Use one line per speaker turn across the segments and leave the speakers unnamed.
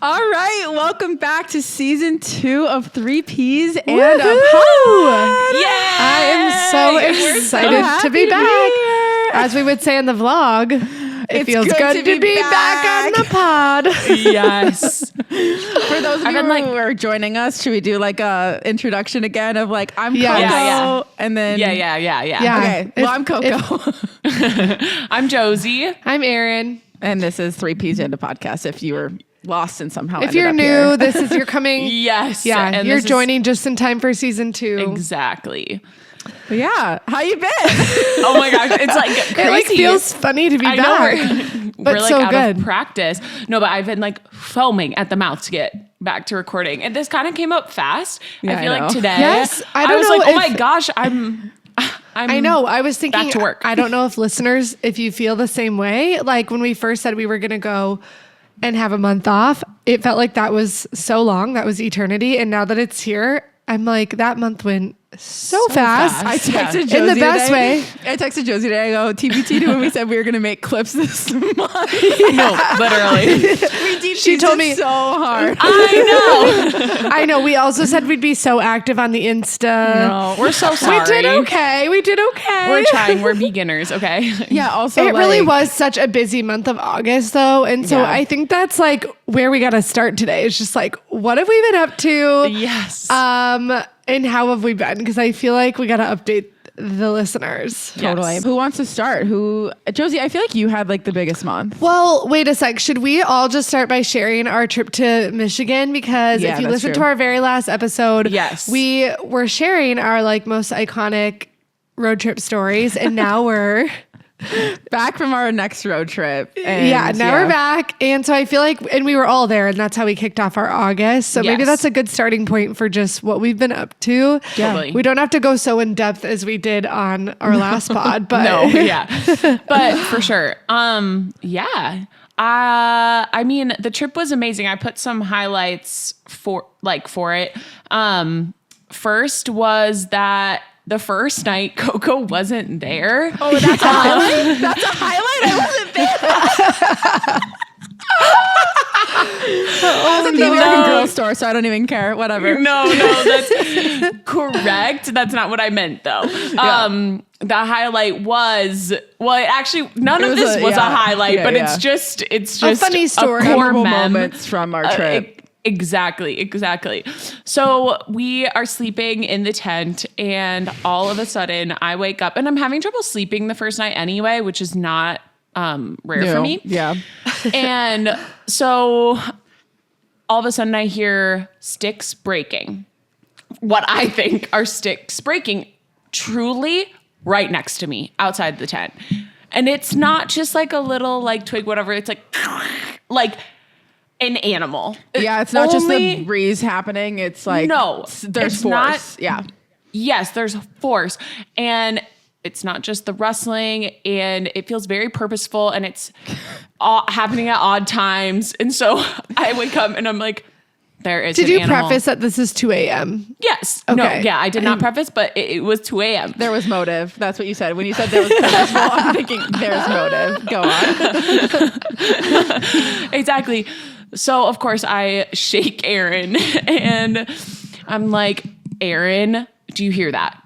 All right, welcome back to season 2 of 3 Ps and
Woo-hoo!
a Pod.
Yay!
I am so excited to be back.
As we would say in the vlog, it feels good to be back on the pod.
Yes.
For those of you who are joining us, should we do like a introduction again of like, I'm Coco, and then...
Yeah.
Okay, well, I'm Coco.
I'm Josie.
I'm Erin.
And this is 3 Ps and a podcast if you were lost and somehow
if you're new, this is you're coming.
Yes.
Yeah,
and
you're joining just in time for season 2.
Exactly.
But yeah, how you been?
Oh my gosh, it's like crazy.
It like feels funny to be back.
But we're like
so
out
good.
of practice. No, but I've been like foaming at the mouth to get back to recording. And this kind of came up fast.
Yeah,
I feel like today.
Yes,
I was like, oh my gosh,
I know. I was thinking
back to work.
I don't know if listeners, if you feel the same way. Like when we first said we were going to go and have a month off, it felt like that was so long. That was eternity. And now that it's here, I'm like, that month went so fast.
I texted Josie
in the best way.
I texted Josie today. I go, TBT to when we said we were going to make clips this month.
No, literally.
She told me so hard.
I
know. We also said we'd be so active on the Insta.
know. We're so sorry.
We did okay.
We're trying. We're beginners. Okay.
Yeah. Also,
it really was such a busy month of August, though, and so I think that's like where we got to start today. It's just like, what have we been up to?
Yes.
And how have we been? Because I feel like we got to update the listeners.
Totally.
Yes.
Who wants to start? Josie, I feel like you had like the biggest month.
Well, wait a sec. Should we all just start by sharing our trip to Michigan? Because if you listen to our very last episode, we were sharing our like most iconic road trip stories, and now we're
back from our next road trip.
And now we're back. And so I feel like, and we were all there, and that's how we kicked off our August. So maybe that's a good starting point for just what we've been up to.
Totally.
We don't have to go so in depth as we did on our last pod, but
but for sure. I mean, the trip was amazing. I put some highlights for it. First was that the first night Coco wasn't there.
Oh, that's a highlight? That's a highlight? I wasn't there. I was at the American Girl store, so I don't even care. Whatever.
No, that's correct. That's not what I meant, though. The highlight was, none of this was a highlight, but it's just a
funny story.
Memorable moments from our trip.
Exactly. So we are sleeping in the tent, and all of a sudden I wake up, and I'm having trouble sleeping the first night anyway, which is not rare for me.
Yeah.
And so all of a sudden I hear sticks breaking. What I think are sticks breaking, truly right next to me outside the tent. And it's not just like a little like twig, whatever. It's like an animal.
Yeah, it's not just the breeze happening. It's like, there's force.
Yes, there's force. And it's not just the rustling, and it feels very purposeful, and it's happening at odd times. And so I wake up and I'm like, there is an animal. Did you
preface that this is 2 a.m.?
Yes.
Okay.
No, I did not preface, but it was 2 a.m.
There was motive. That's what you said. When you said there was purposeful, I'm thinking there's motive. Go on.
Exactly. So, of course, I shake Erin, and I'm like, Erin, do you hear that?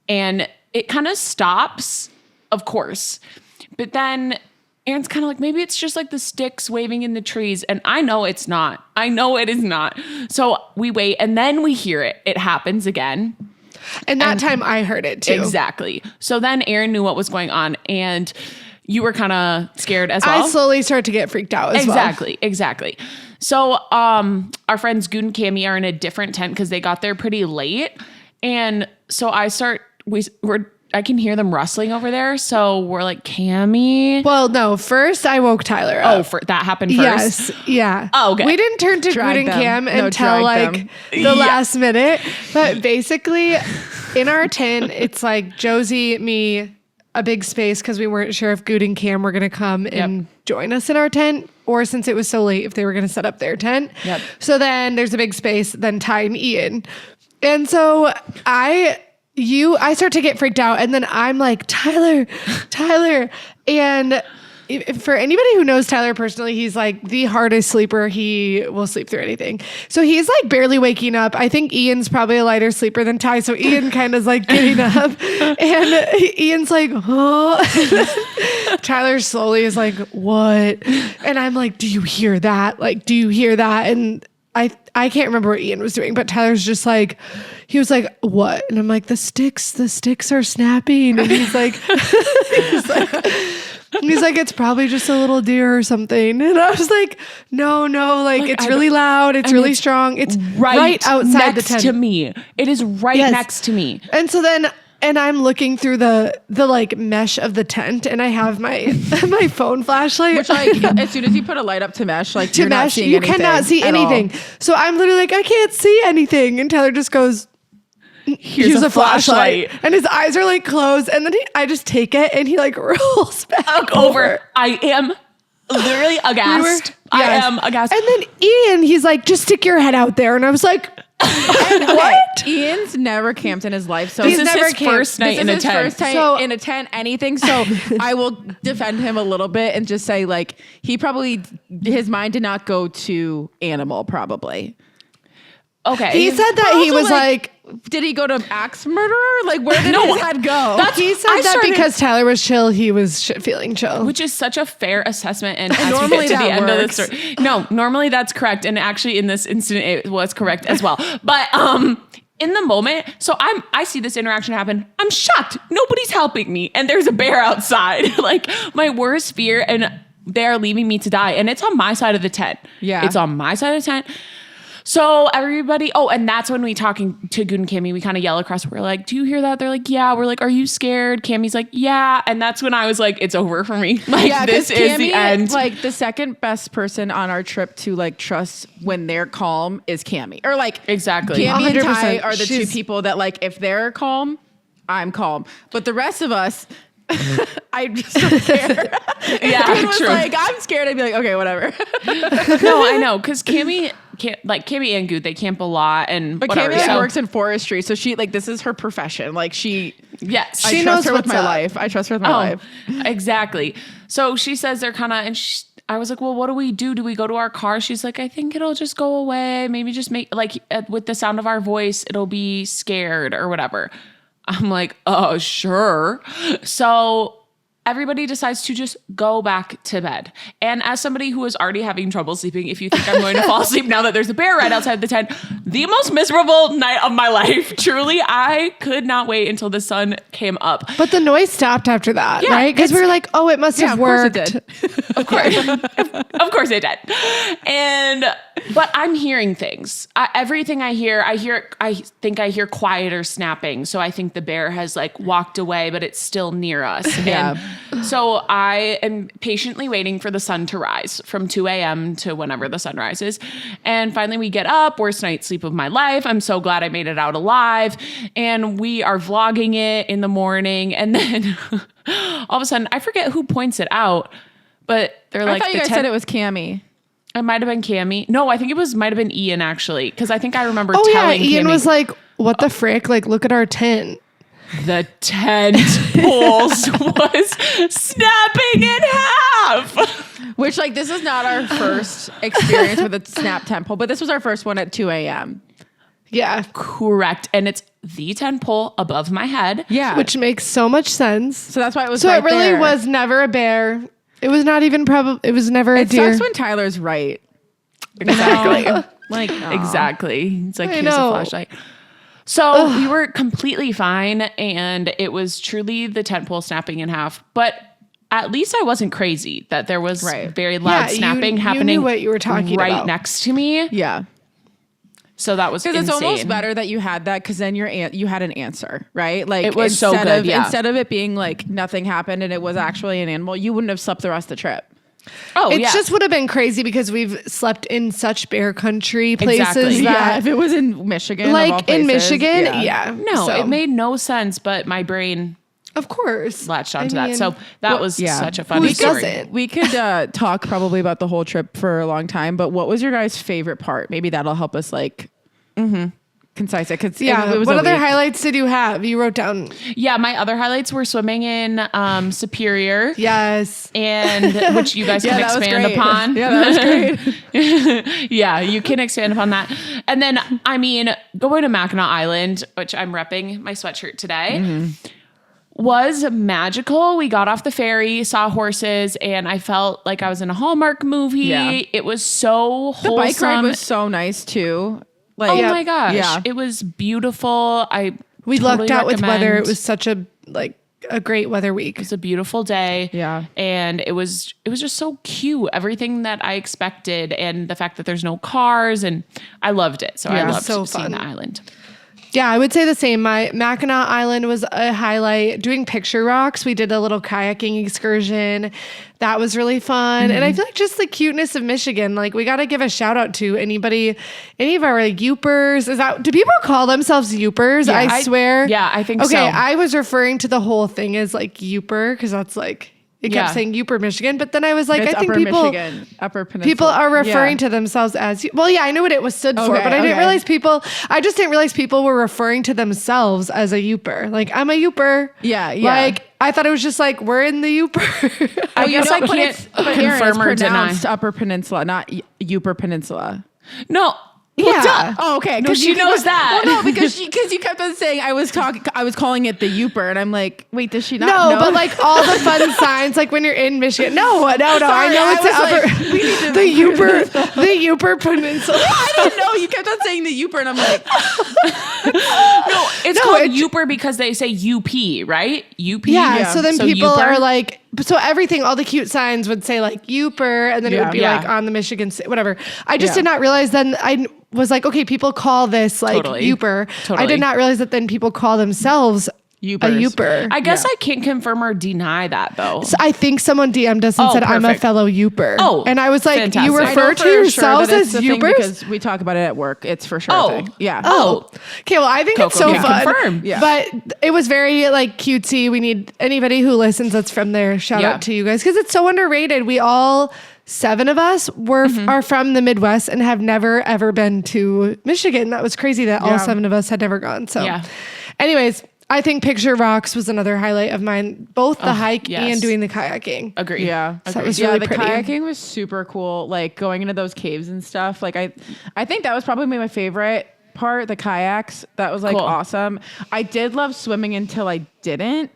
And it kind of stops, of course. But then Erin's kind of like, maybe it's just like the sticks waving in the trees. And I know it's not. I know it is not. So we wait, and then we hear it. It happens again.
And that time I heard it too.
Exactly. So then Erin knew what was going on, and you were kind of scared as well.
I slowly started to get freaked out as well.
Exactly. So our friends Good and Cammy are in a different tent because they got there pretty late. And so I can hear them rustling over there. So we're like, Cammy.
Well, no, first I woke Tyler up.
Oh, that happened first?
Yes. Yeah.
Oh, okay.
We didn't turn to Good and Cam until like the last minute. But basically in our tent, it's like Josie, me, a big space because we weren't sure if Good and Cam were going to come and join us in our tent, or since it was so late, if they were going to set up their tent.
Yep.
So then there's a big space, then Ty and Ian. And so I start to get freaked out, and then I'm like, Tyler. And for anybody who knows Tyler personally, he's like the hardest sleeper. He will sleep through anything. So he's like barely waking up. I think Ian's probably a lighter sleeper than Ty. So Ian kind of is like getting up and Ian's like, oh. Tyler slowly is like, what? And I'm like, do you hear that? Like, do you hear that? And I can't remember what Ian was doing, but Tyler's just like, he was like, what? And I'm like, the sticks are snapping. And he's like, he's like, it's probably just a little deer or something. And I was like, no, like it's really loud. It's really strong. It's right outside the tent.
Next to me. It is right next to me.
And so then, and I'm looking through the like mesh of the tent, and I have my my phone flashlight.
Which like as soon as you put a light up to mesh, like
to
you're
mesh,
not seeing
you cannot see anything. So I'm literally like, I can't see anything. And Tyler just goes,
here's a flashlight.
And his eyes are like closed. And then I just take it and he like rolls back over.
I am literally aghast. I am aghast.
And then Ian, he's like, just stick your head out there. And I was like, what?
Ian's never camped in his life, so
this is his first night in a tent.
First time in a tent, anything. So I will defend him a little bit and just say, like, his mind did not go to animal, probably.
Okay.
He said that he was like,
did he go to axe murderer? Like, where did his head go?
He said that because Tyler was chill, he was feeling chill.
Which is such a fair assessment. And
normally
we get to the end
works.
of the story. No, normally that's correct. And actually in this incident, it was correct as well. But in the moment, so I see this interaction happen. I'm shocked. Nobody's helping me. And there's a bear outside. Like, my worst fear. And they're leaving me to die. And it's on my side of the tent.
Yeah.
It's on my side of the tent. So everybody, and that's when we talking to Good and Cammy, we kind of yell across. We're like, do you hear that? They're like, yeah. We're like, are you scared? Cammy's like, yeah. And that's when I was like, it's over for me. Like, this is the end.
Like, the second best person on our trip to like trust when they're calm is Cammy. Or like,
exactly.
Cammy and Ty are the two people that like, if they're calm, I'm calm. But the rest of us, I just don't care.
Yeah,
true. Like, I'm scared. I'd be like, okay, whatever.
No, I know, because Cammy and Good, they camp a lot,
but Cammy works in forestry, so she like this is her profession. Like she trust her with my life. I trust her with my life.
Exactly. So she says they're kind of, and I was like, well, what do we do? Do we go to our car? She's like, I think it'll just go away. Maybe just make like with the sound of our voice, it'll be scared or whatever. I'm like, oh, sure. So everybody decides to just go back to bed. And as somebody who is already having trouble sleeping, if you think I'm going to fall asleep now that there's a bear right outside the tent, the most miserable night of my life. Truly, I could not wait until the sun came up.
But the noise stopped after that, right? Because we were like, oh, it must have worked.
Of course it did. Of course it did. But I'm hearing things. Everything I think I hear quieter snapping. So I think the bear has like walked away, but it's still near us.
Yeah.
And so I am patiently waiting for the sun to rise from 2 a.m. to whenever the sun rises. And finally we get up, worst night's sleep of my life. I'm so glad I made it out alive. And we are vlogging it in the morning. And then all of a sudden, I forget who points it out, but they're like,
I thought you guys said it was Cammy.
It might have been Cammy. No, I think it might have been Ian actually. Cause I think I remember
telling Ian
Cammy,
was like, what the frick? Like, look at our tent.
The tent poles was snapping in half.
Which like, this is not our first experience with a snap tent pole, but this was our first one at 2 a.m.
Yeah.
Correct. And it's the tent pole above my head.
Yeah.
Which makes so much sense.
So that's why it was
So
right
it really
there.
was never a bear. It was not even it was never a deer.
It sucks when Tyler's right.
Exactly.
No.
Exactly. It's like, here's a flashlight. So we were completely fine. And it was truly the tent pole snapping in half. But at least I wasn't crazy that there was very loud snapping happening.
You knew what you were talking
right
about.
next to me.
Yeah.
So that was insane.
Because it's almost better that you had that because then you had an answer, right? Like
it was so good.
Instead of it being like nothing happened and it was actually an animal, you wouldn't have slept the rest of the trip.
Oh,
it just would have been crazy because we've slept in such bear country places.
Exactly.
That
if it was in Michigan,
like
of all places,
in Michigan,
no, it made no sense. But my brain,
of course,
latched onto that. So that was such a funny
Who
story.
doesn't?
We could talk probably about the whole trip for a long time. But what was your guys' favorite part? Maybe that'll help us like. concise it because
Yeah.
it was
What
a
other
week.
highlights did you have? You wrote down.
Yeah, my other highlights were swimming in Superior.
Yes.
And which you guys can
that was
expand
great.
upon.
Yeah, that was great.
Yeah, you can expand upon that. And then, I mean, going to Mackinac Island, which I'm repping my sweatshirt today, was magical. We got off the ferry, saw horses, and I felt like I was in a Hallmark movie.
Yeah.
It was so
The
wholesome.
bike ride was so nice too. Like,
Oh my gosh.
Yeah.
It was beautiful.
We
totally
lucked out with weather.
recommend.
It was such a great weather week.
It was a beautiful day.
Yeah.
And it was just so cute. Everything that I expected, and the fact that there's no cars, and I loved it. So I
Yeah.
loved
So
seeing
fun.
the island.
Yeah, I would say the same. My Mackinac Island was a highlight. Doing picture rocks, we did a little kayaking excursion. That was really fun. And I feel like just the cuteness of Michigan, like we got to give a shout out to any of our like Yoopers. Do people call themselves Yoopers?
Yeah,
I swear.
Yeah, I think so.
Okay, I was referring to the whole thing as like Youper because that's like, it kept
Yeah.
saying Youper, Michigan. But then I was like,
it's
I think
Upper
people.
Michigan, Upper Peninsula.
People are referring
Yeah.
to themselves as, well, yeah, I knew what it was stood for,
Okay,
but I didn't
okay.
realize I just didn't realize people were referring to themselves as a Youper. Like, I'm a Youper.
Yeah, yeah.
Like, I thought it was just like, we're in the Youper.
I guess I
but
can't
it's- but Aaron, it's
confirm or deny.
pronounced Upper Peninsula, not Upper Peninsula.
No.
Yeah.
Oh, okay.
No, she knows that.
Well, no, because you kept on saying I was calling it the Youper, and I'm like, wait, does she not
No,
know?
but like all the fun signs, like when you're in Michigan. No. I know
I
it's
was
upper,
like, we need to
the Youper Peninsula.
I didn't know. You kept on saying the Youper, and I'm like,
No, it's
No,
called
it's-
Youper because they say UP, right? UP.
Yeah,
Yeah.
so then
So
people
Youper?
are like, so everything, all the cute signs would say like Youper, and then it
Yeah.
would be
Yeah.
like on the Michigan, whatever. I just
Yeah.
did not realize then I was like, okay, people call this like
Totally.
Youper. I
Totally.
did not realize that then people call themselves a
Youpers.
Youper.
I guess
Yeah.
I can't confirm or deny that though.
So I think someone DM'd us and
Oh,
said, I'm a
perfect.
fellow Youper.
Oh,
and I was like,
fantastic.
you
I
I know
refer
for
to yourselves
that it's
as
the thing
Youpers?
because we talk about it at work. It's for sure.
Oh.
a thing. Yeah.
Oh, okay. Well, I think it's so
Coco
fun.
can confirm.
Yeah.
But it was very like cutesy. We need anybody who listens that's from there. Shout
Yeah.
out to you guys because it's so underrated. We all 7 of us are from the Midwest and have never ever been to Michigan. That was crazy that all
Yeah.
7 of us had never gone. So,
Yeah.
anyways, I think Picture Rocks was another highlight of mine. Both the hike
yes.
and doing the kayaking.
Agree.
Yeah.
So it was
yeah,
really
the
pretty.
kayaking was super cool. Like going into those caves and stuff. Like I think that was probably my favorite part, the kayaks. That was like
Cool.
awesome. I did love swimming until I didn't.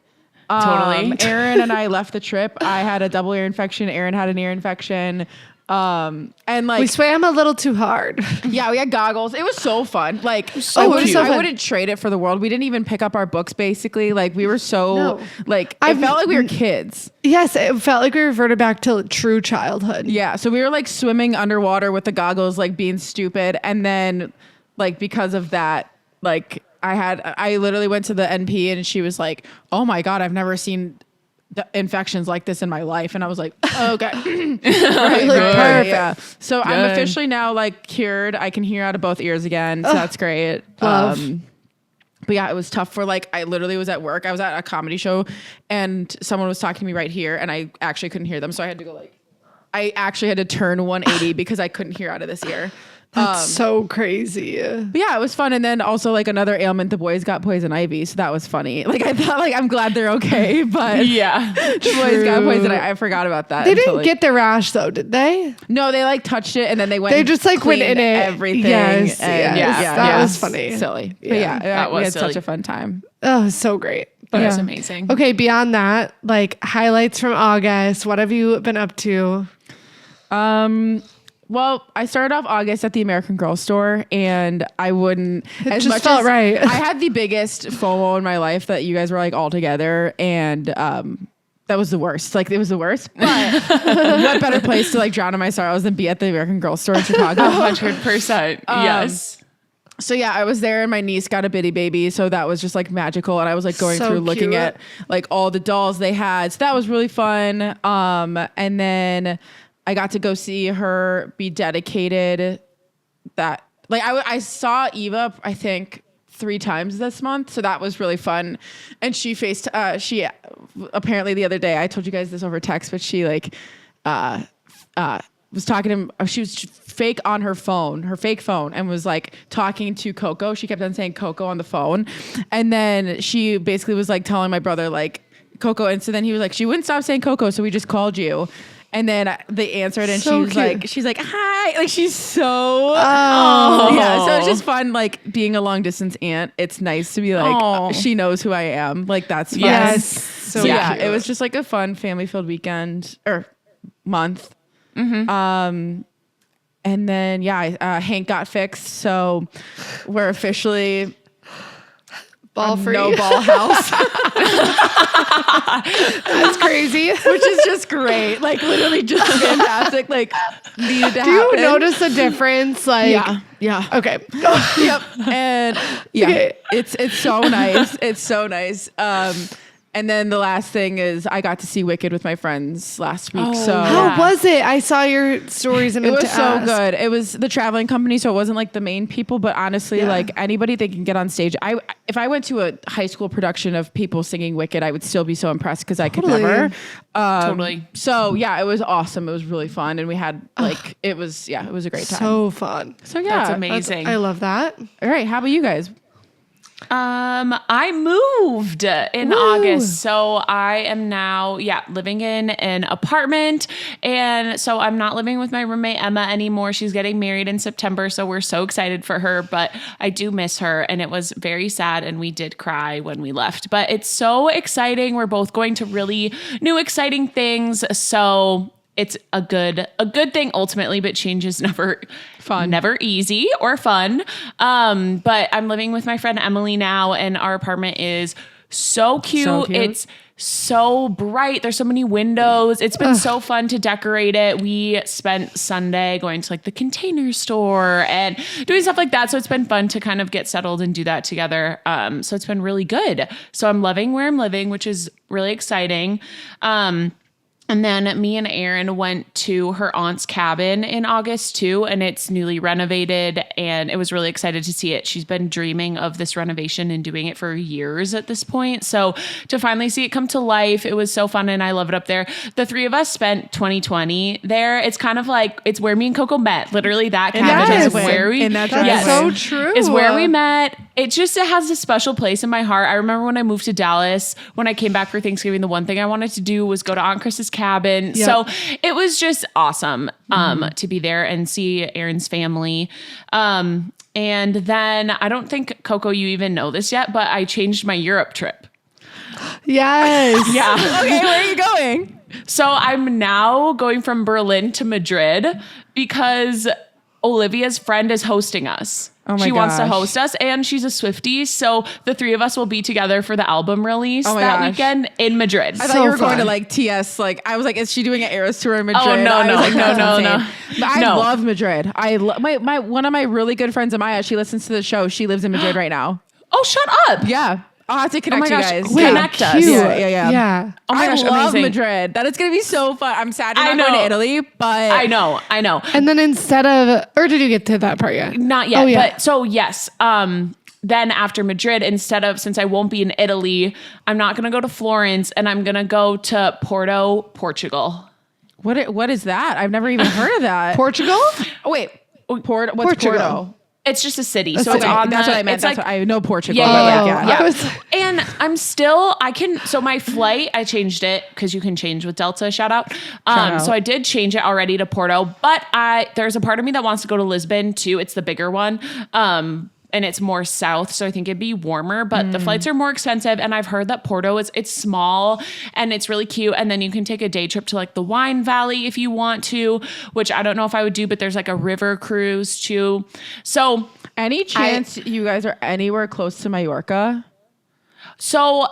Totally.
Aaron and I left the trip. I had a double ear infection. Aaron had an ear infection. And like
We swam a little too hard.
yeah, we had goggles. It was so fun. Like
so
I wouldn't,
cute.
I wouldn't trade it for the world. We didn't even pick up our books basically. Like we were so
No.
like it
I've-
felt like we were kids.
Yes, it felt like we reverted back to true childhood.
Yeah, so we were like swimming underwater with the goggles, like being stupid, and then like because of that, like I literally went to the NP and she was like, "Oh my god, I've never seen infections like this in my life," and I was like, "Okay, right,
perfect.
yeah." So I'm
Good.
officially now like cured. I can hear out of both ears again, so that's great.
Love.
But yeah, it was tough for like, I literally was at work. I was at a comedy show and someone was talking to me right here and I actually couldn't hear them. So I had to go like, I actually had to turn 180 because I couldn't hear out of this ear.
That's so crazy.
But yeah, it was fun. And then also like another ailment, the boys got poison ivy. So that was funny. Like I thought like, I'm glad they're okay. But
Yeah.
the boys got poison. I forgot about that.
They
until,
didn't
like-
get the rash though, did they?
No, they like touched it and then they went.
They
and
just, like, went
cleaned
in it.
everything.
Yes,
and
yes.
Yeah,
That
yeah.
was funny.
Silly.
Yeah.
But yeah,
That
we
was
had
silly.
such a fun time.
Oh, so great.
That was
Yeah.
amazing.
Okay, beyond that, like highlights from August. What have you been up to?
Well, I started off August at the American Girl store, and I wouldn't.
It just felt right.
I had the biggest FOMO in my life that you guys were like all together, and that was the worst. Like it was the worst. But what better place to like drown in my sorrows than be at the American Girl store in Chicago?
100%. Yes.
So yeah, I was there and my niece got a bitty baby. So that was just like magical. And I was like going
So
through looking
cute.
at like all the dolls they had. So that was really fun. And then I got to go see her be dedicated. That like I saw Eva, I think 3 times this month. So that was really fun. And she she apparently the other day, I told you guys this over text, but she like, was talking to him. She was fake on her fake phone, and was like talking to Coco. She kept on saying Coco on the phone. And then she basically was like telling my brother like Coco. And so then he was like, she wouldn't stop saying Coco. So we just called you. And then they answered, and
So
she's like, hi. Like, she's so, yeah. So it's just fun, like being a long distance aunt. It's nice to be like, she knows who I am. Like, that's fun.
Yes.
So yeah, it was just like a fun family filled weekend or month. And then, Hank got fixed. So we're officially
ball free.
No ball house.
That's crazy.
Which is just great. Like, literally just fantastic. Like, needed to
Do you
happen.
notice a difference? Like,
Yeah.
Okay.
Yep. And
Okay.
it's so nice. It's so nice. And then the last thing is I got to see Wicked with my friends last week. So
How was it? I saw your stories and
it
meant
was
to
so
ask.
good. It was the traveling company, so it wasn't like the main people, but honestly, like anybody that can get on stage. If I went to a high school production of people singing Wicked, I would still be so impressed because I could never.
Totally.
So yeah, it was awesome. It was really fun, and we had like it was a great time.
So fun.
So yeah,
That's amazing.
I love that.
All right, how about you guys?
I moved in August. So I am now, living in an apartment. And so I'm not living with my roommate Emma anymore. She's getting married in September. So we're so excited for her, but I do miss her. And it was very sad. And we did cry when we left, but it's so exciting. We're both going to really new, exciting things. So it's a good thing ultimately, but change is never easy or fun. But I'm living with my friend Emily now, and our apartment is so cute.
So cute.
It's so bright. There's so many windows. It's been so fun to decorate it. We spent Sunday going to like the Container Store and doing stuff like that. So it's been fun to kind of get settled and do that together. So it's been really good. So I'm loving where I'm living, which is really exciting. And then me and Erin went to her aunt's cabin in August too, and it's newly renovated, and it was really excited to see it. She's been dreaming of this renovation and doing it for years at this point. So to finally see it come to life, it was so fun, and I love it up there. The three of us spent 2020 there. It's kind of like, it's where me and Coco met. Literally that cabin is where we,
That's so true.
is where we met. It has a special place in my heart. I remember when I moved to Dallas, when I came back for Thanksgiving, the one thing I wanted to do was go to Aunt Chris's cabin. Yep. So it was just awesome to be there and see Erin's family. And then I don't think, Coco, you even know this yet, but I changed my Europe trip.
Yes.
Yeah.
Okay, where are you going?
So I'm now going from Berlin to Madrid because Olivia's friend is hosting us.
Oh my
She wants to
gosh.
host us, and she's a Swiftie, so the three of us will be together for the album release
Oh my
that
gosh.
weekend in Madrid.
I
So
thought you were going
fun.
to like TS. Like I was like, is she doing an Eras tour in Madrid?
Oh, no,
I was
no,
like, that's
no,
insane.
no.
But I
No.
love Madrid. My one of my really good friends, Amaya, she listens to the show. She lives in Madrid right now.
Oh, shut up.
Yeah, I'll have to connect
my
you
gosh.
guys.
Wait,
Yeah.
connect us.
Cute.
Yeah.
Oh my gosh,
I love
amazing.
Madrid. That is going to be so fun. I'm sad you're
I
not going
know.
to Italy, but
I know.
And then instead of, or did you get to that part yet?
Not yet.
Oh, yeah.
But so yes. Then after Madrid, instead of, since I won't be in Italy, I'm not going to go to Florence, and I'm going to go to Porto, Portugal.
What is that? I've never even heard of that.
Portugal?
Oh wait, what's
Portugal.
It's It's just a city. So
Okay,
it's on
that's
the,
what I meant.
it's
That's
like,
what I know Portugal.
Yeah,
but
yeah,
like,
yeah.
yeah.
I was-
And I'm still, so my flight, I changed it because you can change with Delta, shout out.
out.
So I did change it already to Porto, but there's a part of me that wants to go to Lisbon too. It's the bigger one. And it's more south, so I think it'd be warmer, but the flights are more expensive. And I've heard that Porto it's small and it's really cute. And then you can take a day trip to like the Wine Valley if you want to, which I don't know if I would do, but there's like a river cruise too. So
Any chance you guys are anywhere close to Mallorca?
So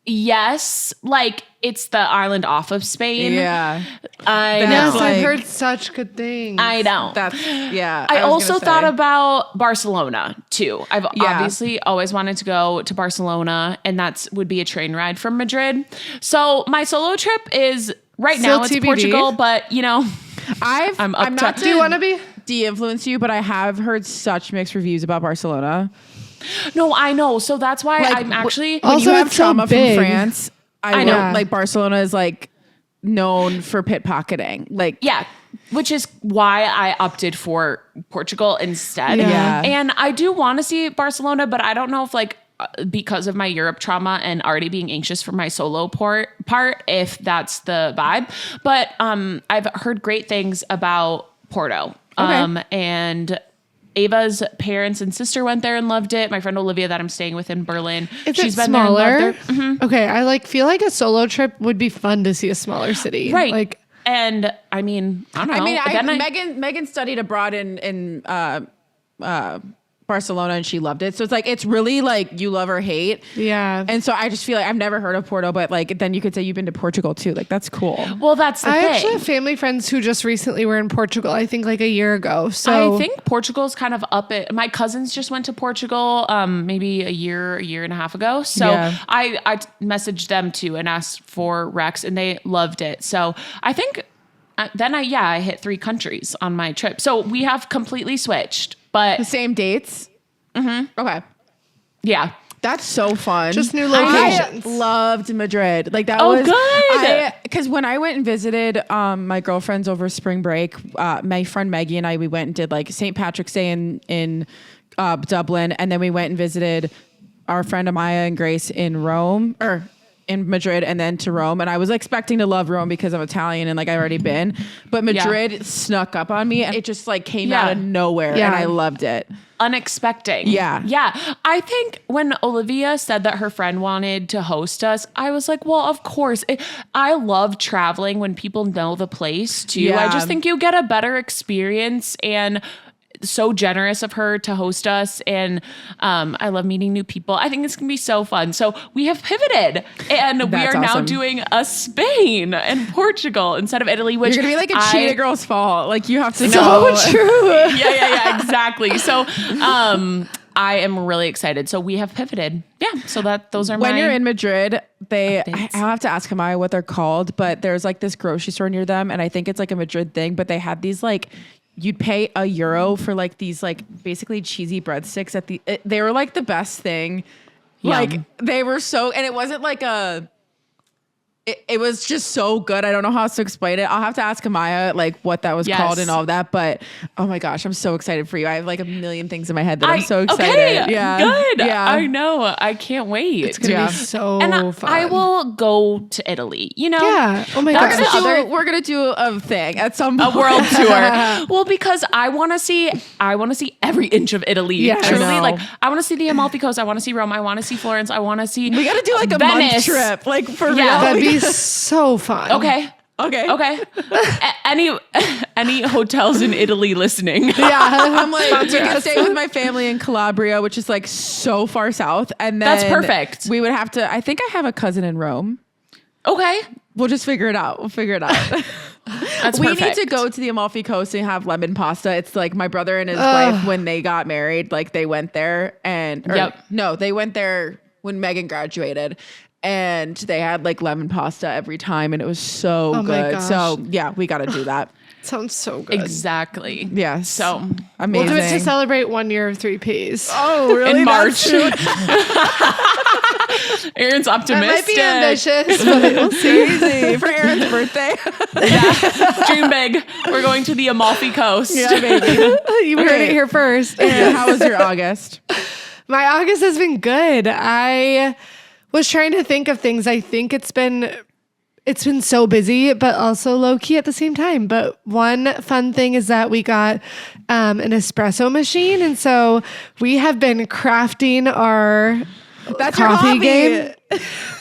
yes, like it's the island off of Spain.
Yeah.
I
That's
know.
Yes,
like-
I've heard such good things.
I know.
That's yeah.
I
was
also
gonna
thought
say.
about Barcelona too. I've
Yeah.
obviously always wanted to go to Barcelona, and would be a train ride from Madrid. So my solo trip is right
Still
now it's
TBD.
Portugal, but you know,
I'm
up
not
to-
Do you want to be?
de-influence you, but I have heard such mixed reviews about Barcelona.
no, I know. So that's why
Like,
I'm actually.
When
Also,
you have
it's so
trauma from
big.
France,
I know.
Like Barcelona is like known for pickpocketing. Like
Yeah, which is why I opted for Portugal instead.
Yeah.
And I do want to see Barcelona, but I don't know if like because of my Europe trauma and already being anxious for my solo part, if that's the vibe. But I've heard great things about Porto. And Ava's parents and sister went there and loved it. My friend Olivia that I'm staying with in Berlin.
She's been smaller? There and loved it. Okay. I like feel like a solo trip would be fun to see a smaller city.
Right.
Like,
and I mean, I don't know.
Megan studied abroad in Barcelona and she loved it. So it's like, it's really like you love or hate.
Yeah.
And so I just feel like I've never heard of Porto, but like then you could say you've been to Portugal too. Like that's cool.
Well, that's the thing.
I actually have family friends who just recently were in Portugal, I think like a year ago. So
I think Portugal's kind of up it. My cousins just went to Portugal maybe a year and a half ago. So I messaged them too and asked for Rex and they loved it. So I think then I hit 3 countries on my trip. So we have completely switched. But
the same dates? Mm-hmm. Okay.
Yeah.
That's so fun.
Just new locations.
I loved Madrid. Like that was
good.
Because when I went and visited my girlfriends over spring break, my friend Maggie and we went and did like St. Patrick's Day in Dublin, and then we went and visited our friend Amaya and Grace in Rome or in Madrid and then to Rome. And I was expecting to love Rome because I'm Italian and like I've already been, but Madrid snuck up on me and it just like came out of nowhere and I loved it.
Unexpected.
Yeah.
Yeah. I think when Olivia said that her friend wanted to host us, I was like, well, of course. I love traveling when people know the place too.
Yeah.
I just think you get a better experience and so generous of her to host us. And I love meeting new people. I think it's going to be so fun. So we have pivoted and we are now doing a Spain and Portugal instead of Italy, which
you're going to be like a cheetah girl's fault. Like you have to
know. So true.
Yeah, exactly. So, I am really excited. So we have pivoted. Yeah. So those are
when you're in Madrid, I have to ask Amaya what they're called, but there's like this grocery store near them. And I think it's like a Madrid thing, but they have these like, you'd pay €1 for like these like basically cheesy breadsticks they were like the best thing. Yum. Like they were and it wasn't like it was just so good. I don't know how else to explain it. I'll have to ask Amaya like what that was called and all of that. But oh my gosh, I'm so excited for you. I have like a million things in my head that I'm so excited.
Okay,
yeah.
Good.
Yeah.
I know. I can't wait.
It's gonna be so fun.
I will go to Italy, you know?
Yeah. Oh my gosh.
We're gonna do a thing at some point.
A world tour. Well, because I wanna see every inch of Italy.
Yeah,
truly. Like I wanna see the Amalfi Coast, I wanna see Rome, I wanna see Florence, I wanna see
We gotta do like a
Venice.
month trip. Like for real.
That'd be so fun.
Okay. Any hotels in Italy listening?
Yeah, I'm like, we could stay with my family in Calabria, which is like so far south, and then
that's perfect.
We would have to. I think I have a cousin in Rome.
Okay,
we'll just figure it out.
That's
we
perfect.
need to go to the Amalfi Coast and have lemon pasta. It's like my brother and his wife when they got married. Like they went there they went there when Megan graduated. And they had like lemon pasta every time, and it was so good. So yeah, we got to do that.
Sounds so good.
Exactly.
Yeah.
So
amazing.
We'll do it to celebrate 1 year of 3Ps.
Oh, really?
In March. Erin's optimistic.
That might be ambitious, but we'll see.
Easy for Erin's birthday.
Dream big. We're going to the Amalfi Coast.
Yeah, baby.
You heard it here first.
And how was your August?
My August has been good. I was trying to think of things. I think it's been so busy, but also low key at the same time. But one fun thing is that we got an espresso machine. And so we have been crafting our coffee game.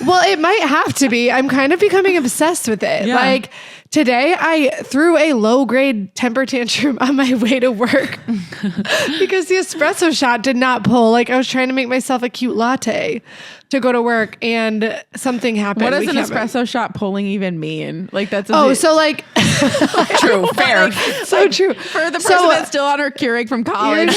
Well, it might have to be. I'm kind of becoming obsessed with it. Yeah. Like today I threw a low grade temper tantrum on my way to work because the espresso shot did not pull. Like I was trying to make myself a cute latte to go to work and something happened.
What does an espresso shot pulling even mean? Like that's
so like
true, fair.
So true.
For the person that's still on her Keurig from college.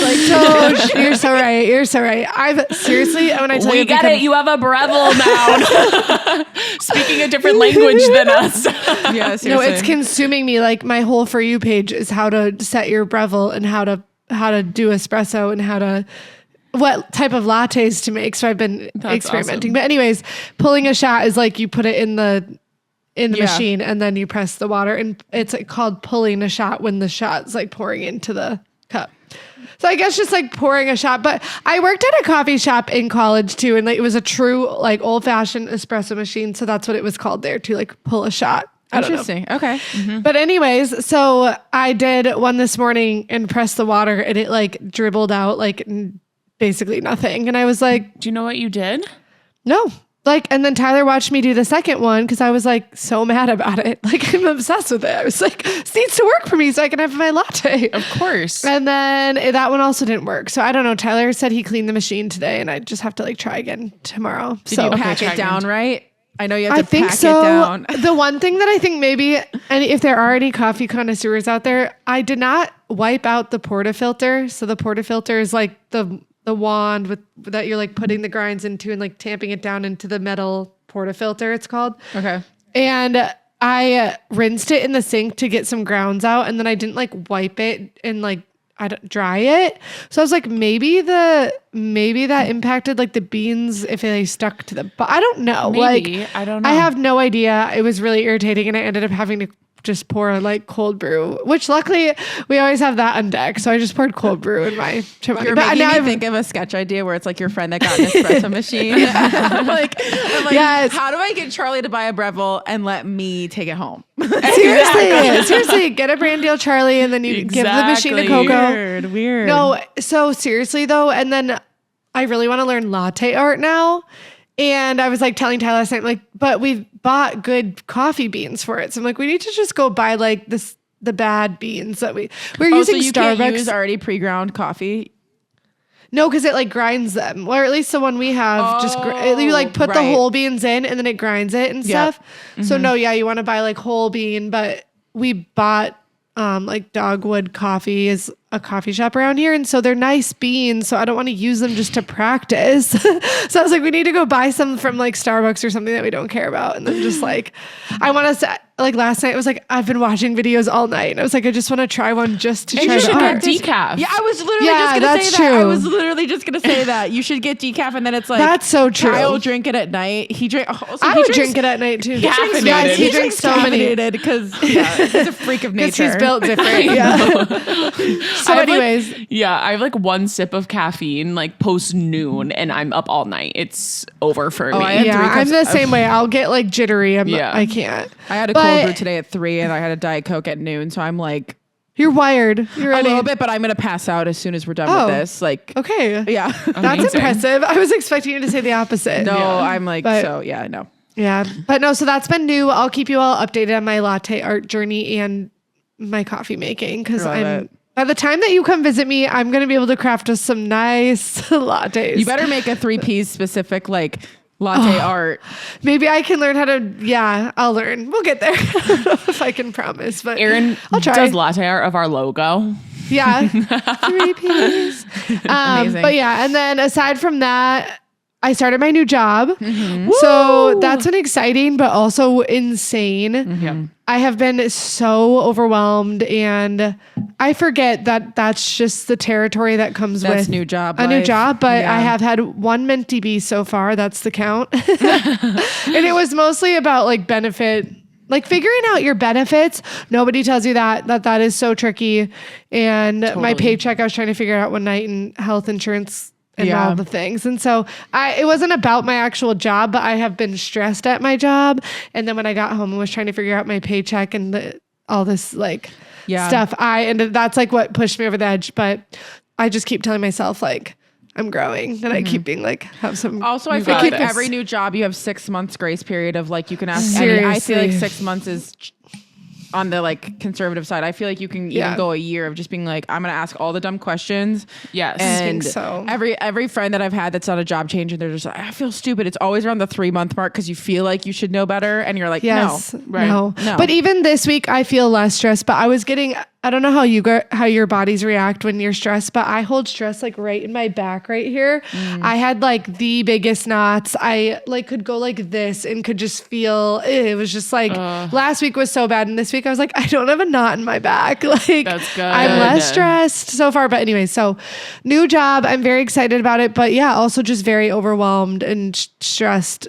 You're so right. You're so right. I've seriously, when I tell you,
we get it. You have a Breville now. Speaking a different language than us.
Yeah, seriously.
No, it's consuming me. Like my whole For You page is how to set your Breville and how to do espresso and what type of lattes to make. So I've been experimenting. Awesome. But anyways, pulling a shot is like you put it in in the machine, and then you press the water, and it's like called pulling a shot when the shot's like pouring into the cup. So I guess just like pouring a shot. But I worked at a coffee shop in college too, and like it was a true like old fashioned espresso machine. So that's what it was called there, to like pull a shot.
Interesting. Okay.
Mm-hmm.
But anyways, so I did one this morning and pressed the water, and it like dribbled out like basically nothing. And I was like,
do you know what you did?
no. Like, and then Tyler watched me do the second one because I was like so mad about it. Like, I'm obsessed with it. I was like, this needs to work for me so I can have my latte.
Of course.
And then that one also didn't work. So I don't know. Tyler said he cleaned the machine today, and I just have to like try again tomorrow.
Did you pack it down right? I know you have to
think
pack
so.
it down.
The one thing that I think maybe, and if there are any coffee connoisseurs out there, I did not wipe out the portafilter. So the portafilter is like the wand that you're like putting the grinds into and like tamping it down into the metal portafilter, it's called.
Okay.
And I rinsed it in the sink to get some grounds out, and then I didn't like wipe it and like dry it. So I was like, maybe that impacted like the beans if they stuck to the. But I don't know.
Maybe.
Like,
I don't know.
I have no idea. It was really irritating, and I ended up having to just pour like cold brew, which luckily we always have that on deck. So I just poured cold brew in my chimney.
You're making me think of a sketch idea where it's like your friend that got an espresso machine. I'm like,
yes.
How do I get Charlie to buy a Breville and let me take it home?
Seriously, get a brand deal, Charlie, and then you give the machine a cocoa.
Weird.
No, so seriously though, and then I really want to learn latte art now. And I was like telling Tyler last night, like, but we've bought good coffee beans for it. So I'm like, we need to just go buy like the bad beans that we're using.
So you
Starbucks.
can't use already pre-ground coffee?
No, because it like grinds them. Or at least the one we have, you like put the whole beans in and then it grinds it and stuff. Mm-hmm. So no, yeah, you want to buy like whole bean, but we bought like Dogwood Coffee is a coffee shop around here, and so they're nice beans, so I don't want to use them just to practice. So I was like, we need to go buy some from like Starbucks or something that we don't care about, and then just like I want us to, like last night it was like I've been watching videos all night, and I was like, I just want to try one just to
and
try
you should
the
get
art.
decaf.
Yeah, I was literally just gonna say that. I was literally just gonna say that you should get decaf, and then it's like
that's so true.
Kyle drink it at night. He drink.
I would drink it at night too.
He
drinks so many
because he's a freak of nature.
Because he's built different. Yeah. So anyways.
I have like one sip of caffeine like post noon and I'm up all night. It's over for me.
I'm the same way. I'll get like jittery. I can't.
I had a cold brew today at 3 and I had a Diet Coke at noon. So I'm like,
you're wired. You're ready.
A little bit, but I'm going to pass out as soon as we're done with this. Like,
okay.
Yeah.
That's impressive. I was expecting you to say the opposite.
No, I'm like, no.
Yeah. But no, so that's been new. I'll keep you all updated on my latte art journey and my coffee making, because by the time that you come visit me, I'm going to be able to craft us some nice lattes.
You better make a 3-piece specific like latte art.
Maybe I can learn how to. Yeah, I'll learn. We'll get there. I don't know if I can promise, but
Aaron
I'll try.
does latte art of our logo.
Yeah, 3-piece.
Amazing.
But yeah, and then aside from that, I started my new job.
Mm-hmm.
So that's been exciting, but also insane.
Mm-hmm.
I have been so overwhelmed, and I forget that that's just the territory that comes with
new job
a new
life.
job. But
Yeah.
I have had one mentee bee so far. That's the count. And it was mostly about like benefit, like figuring out your benefits. Nobody tells you that is so tricky. And my paycheck, I was trying to figure out one night, and health insurance and all the things. And so it wasn't about my actual job, but I have been stressed at my job. And then when I got home and was trying to figure out my paycheck and all this like stuff, and that's like what pushed me over the edge. But I just keep telling myself like, I'm growing, and I keep being like, have some.
Also, I feel like every new job you have 6 months grace period of like, you can ask any. I feel like 6 months is on the like conservative side. I feel like you can even go a year of just being like, I'm going to ask all the dumb questions.
Yes.
And
I think so.
Every friend that I've had that's on a job change and they're just like, I feel stupid. It's always around the 3-month mark because you feel like you should know better. And you're like, no.
But even this week, I feel less stressed, but I was getting, I don't know how your bodies react when you're stressed, but I hold stress like right in my back right here. I had like the biggest knots. I like could go like this and could just feel, it was just like last week was so bad. And this week I was like, I don't have a knot in my back. Like
that's good.
I'm less stressed so far. But anyway, so new job. I'm very excited about it, but yeah, also just very overwhelmed and stressed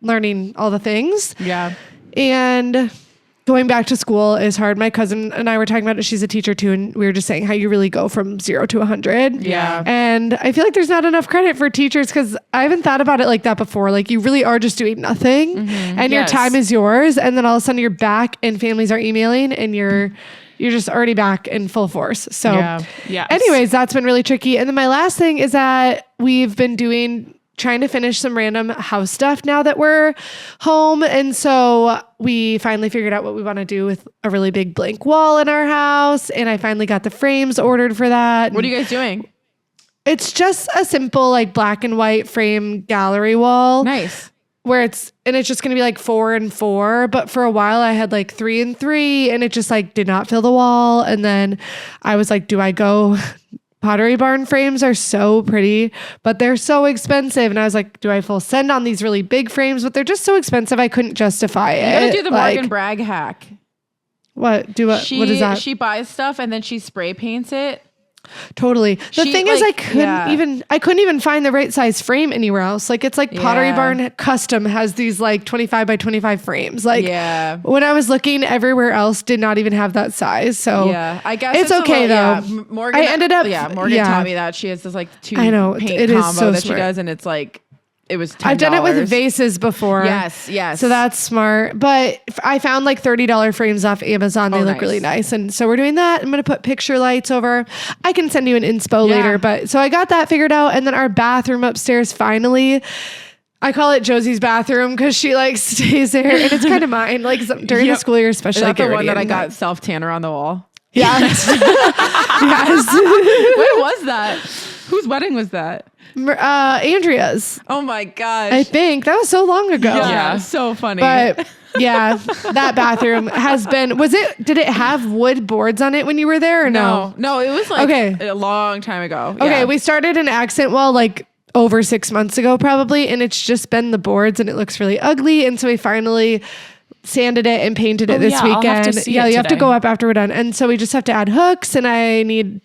learning all the things.
Yeah.
And going back to school is hard. My cousin and I were talking about it. She's a teacher too. And we were just saying how you really go from 0 to 100.
Yeah.
And I feel like there's not enough credit for teachers because I haven't thought about it like that before. Like you really are just doing nothing and your time is yours. And then all of a sudden you're back and families are emailing and you're just already back in full force. So anyways, that's been really tricky. And then my last thing is that we've been trying to finish some random house stuff now that we're home. And so we finally figured out what we want to do with a really big blank wall in our house. And I finally got the frames ordered for that.
What are you guys doing?
It's just a simple like black and white frame gallery wall.
Nice.
Where it's just going to be like 4 and 4. But for a while I had like 3 and 3 and it just like did not fill the wall. And then I was like, do I go... Pottery Barn frames are so pretty, but they're so expensive. And I was like, do I full send on these really big frames? But they're just so expensive. I couldn't justify it.
You gotta do the Morgan Bragg hack.
What is that?
She buys stuff and then she spray paints it.
Totally. The thing is, I couldn't even find the right size frame anywhere else. Like it's like Pottery Barn Custom has these like 25 by 25 frames. Like when I was looking everywhere else did not even have that size. So
I guess
it's okay though.
Yeah. Morgan,
I ended up,
Morgan taught me that she has this like 2 paint
it
combo
is so
that
smart.
she does. And it's like, it was $10.
I've done it with vases before.
Yes.
So that's smart. But I found like $30 frames off Amazon. They look really nice. And so we're doing that. I'm going to put picture lights over. I can send you an inspo later. But so I got that figured out. And then our bathroom upstairs finally, I call it Josie's bathroom because she like stays there. And it's kind of mine. Like during the school year, especially.
Is that the one that I got self-tanner on the wall?
Yeah. Yes.
When was that? Whose wedding was that?
Andrea's.
Oh my gosh.
I think that was so long ago.
Yeah, so funny.
But yeah, that bathroom did it have wood boards on it when you were there or no?
No, it was like a long time ago.
Okay, we started an accent wall like over 6 months ago probably, and it's just been the boards and it looks really ugly. And so we finally sanded it and painted it this weekend.
I'll have to see
you
it
have to
today.
go up after we're done. And so we just have to add hooks and I need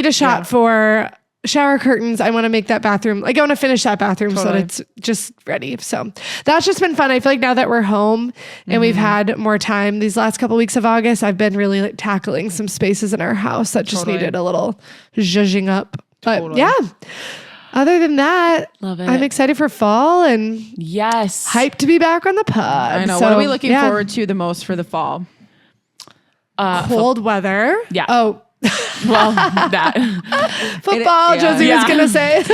a shot for shower curtains. I want to make that bathroom, like I want to finish that bathroom so that it's just ready. So that's just been fun. I feel like now that we're home and we've had more time these last couple weeks of August, I've been really like tackling some spaces in our house that just needed a little zhuzhing up. But yeah, other than that,
love it.
I'm excited for fall and hyped to be back on the pod.
I know.
So,
what are we looking forward to the most for the fall?
Cold weather.
Yeah.
Oh,
well, that
football. Josie was gonna say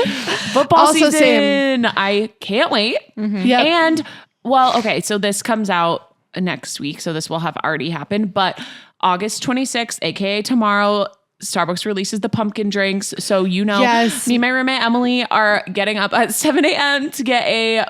football
also
season. I can't wait.
Yep.
And okay, so this comes out next week, so this will have already happened. But August 26th, aka tomorrow, Starbucks releases the pumpkin drinks. So me and my roommate Emily are getting up at 7 a.m. to get a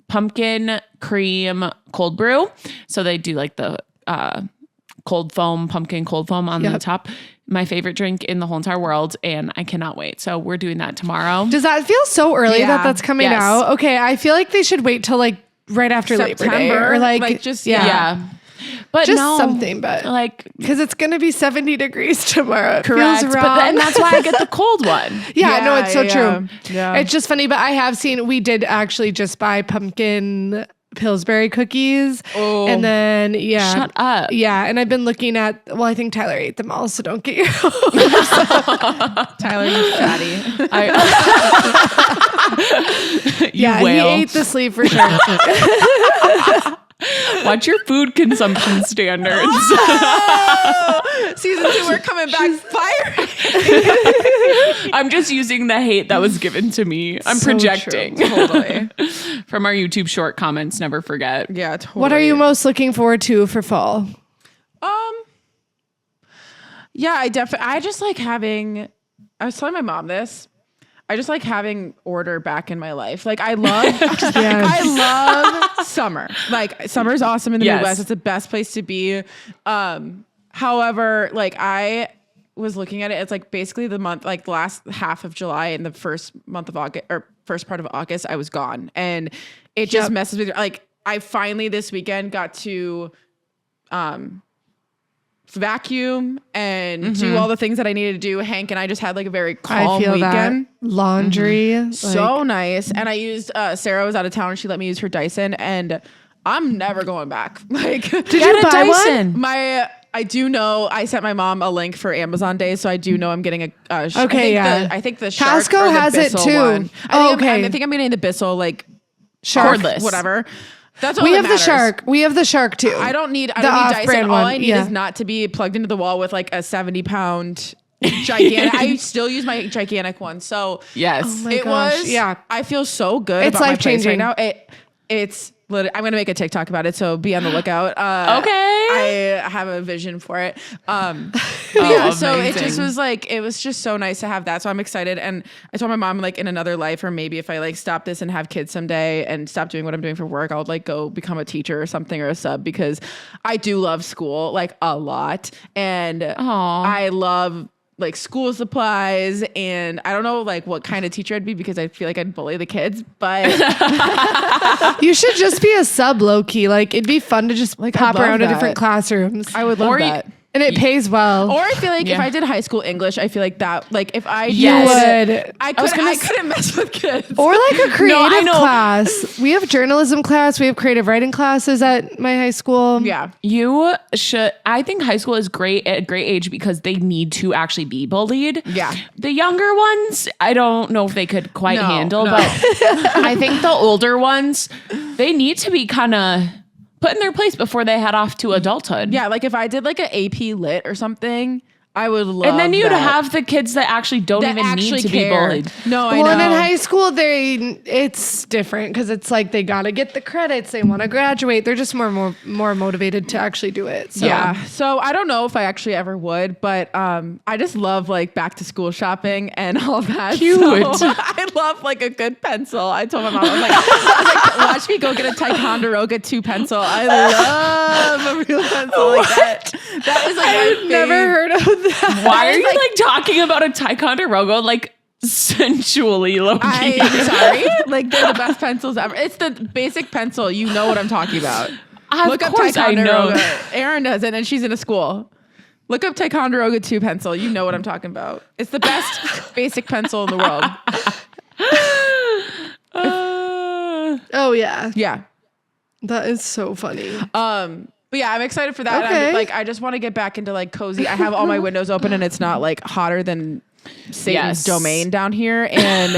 pumpkin cream cold brew. So they do like the pumpkin cold foam on the top. My favorite drink in the whole entire world, and I cannot wait. So we're doing that tomorrow.
Does that feel so early that that's coming out? Okay, I feel like they should wait till like right after Labor Day or like
just
But
just something, but
like
because it's gonna be 70 degrees tomorrow. It
correct,
feels wrong.
and that's why I get the cold one.
No, it's so true.
Yeah.
It's just funny, but I have seen we did actually just buy pumpkin Pillsbury cookies.
Oh.
And then,
Shut up.
Yeah. And I've been looking at, I think Tyler ate them all, so don't get your
Tyler, you fatty.
He ate the sleeve for sure.
Watch your food consumption standards.
Season 2, we're coming back fire.
I'm just using the hate that was given to me. I'm
So
projecting.
True. Totally.
From our YouTube short comments, never forget.
Yeah, totally.
What are you most looking forward to for fall?
Yeah, I just like having, I was telling my mom this. I just like having order back in my life. Like I love, I love summer. Like summer's awesome in the Midwest. It's the best place to be. However, like I was looking at it, it's like basically the month, like the last half of July and the first month of August or first part of August, I was gone. And it just messes with like, I finally this weekend got to, vacuum and do all the things that I needed to do. Hank and I just had like a very calm weekend.
That. Laundry.
So nice. And I used, Sarah was out of town and she let me use her Dyson and I'm never going back. Like,
did you buy one?
I do know I sent my mom a link for Amazon Days, so I do know I'm getting a
okay,
I think the Shark
Costco
or the
has
Bissell
it too.
one. I think I'm getting the Bissell like
Shark,
cordless, whatever. That's all
we
that
have
matters.
the Shark. We have the Shark too.
I don't need Dyson. All I need
one.
is not to be plugged into the wall with like a 70-pound gigantic. I still use my gigantic one. So
yes,
I feel so good.
It's
about
life changing
right now. It's literally, I'm gonna make a TikTok about it, so be on the lookout.
Okay,
I have a vision for it. So it just was like, it was just so nice to have that. So I'm excited, and I told my mom like in another life, or maybe if I like stop this and have kids someday and stop doing what I'm doing for work, I'll like go become a teacher or something or a sub, because I do love school like a lot, and I love like school supplies, and I don't know like what kind of teacher I'd be, because I feel like I'd bully the kids, but
you should just be a sub, low key. Like it'd be fun to just like hop around to different classrooms.
I would love that.
And it pays well.
Or I feel like if I did high school English, I feel like that, like if I
would.
I couldn't mess with kids.
Or like a creative class. We have journalism class. We have creative writing classes at my high school.
Yeah.
You should. I think high school is great at a great age because they need to actually be bullied.
Yeah.
The younger ones, I don't know if they could quite handle, but I think the older ones, they need to be kind of put in their place before they head off to adulthood.
Yeah, like if I did like an AP Lit or something, I would love.
And then you'd have the kids that actually don't even need to be bullied.
No, I know.
Well, and in high school, it's different because it's like they got to get the credits. They want to graduate. They're just more motivated to actually do it. So.
Yeah. So I don't know if I actually ever would, but I just love like back to school shopping and all that.
Cute.
So I love like a good pencil. I told my mom, I was like, watch me go get a Ticonderoga 2 pencil. I love a real pencil like that. That is like
I've never heard of that.
Why are you like talking about a Ticonderoga like sensually, low-key?
I'm sorry. Like they're the best pencils ever. It's the basic pencil. You know what I'm talking about. Look up Ticonderoga. Erin does it, and she's in a school. Look up Ticonderoga 2 pencil. You know what I'm talking about. It's the best basic pencil in the world.
Oh yeah.
Yeah.
That is so funny.
But yeah, I'm excited for that.
Okay.
I just want to get back into like cozy. I have all my windows open and it's not like hotter than Satan's domain down here. And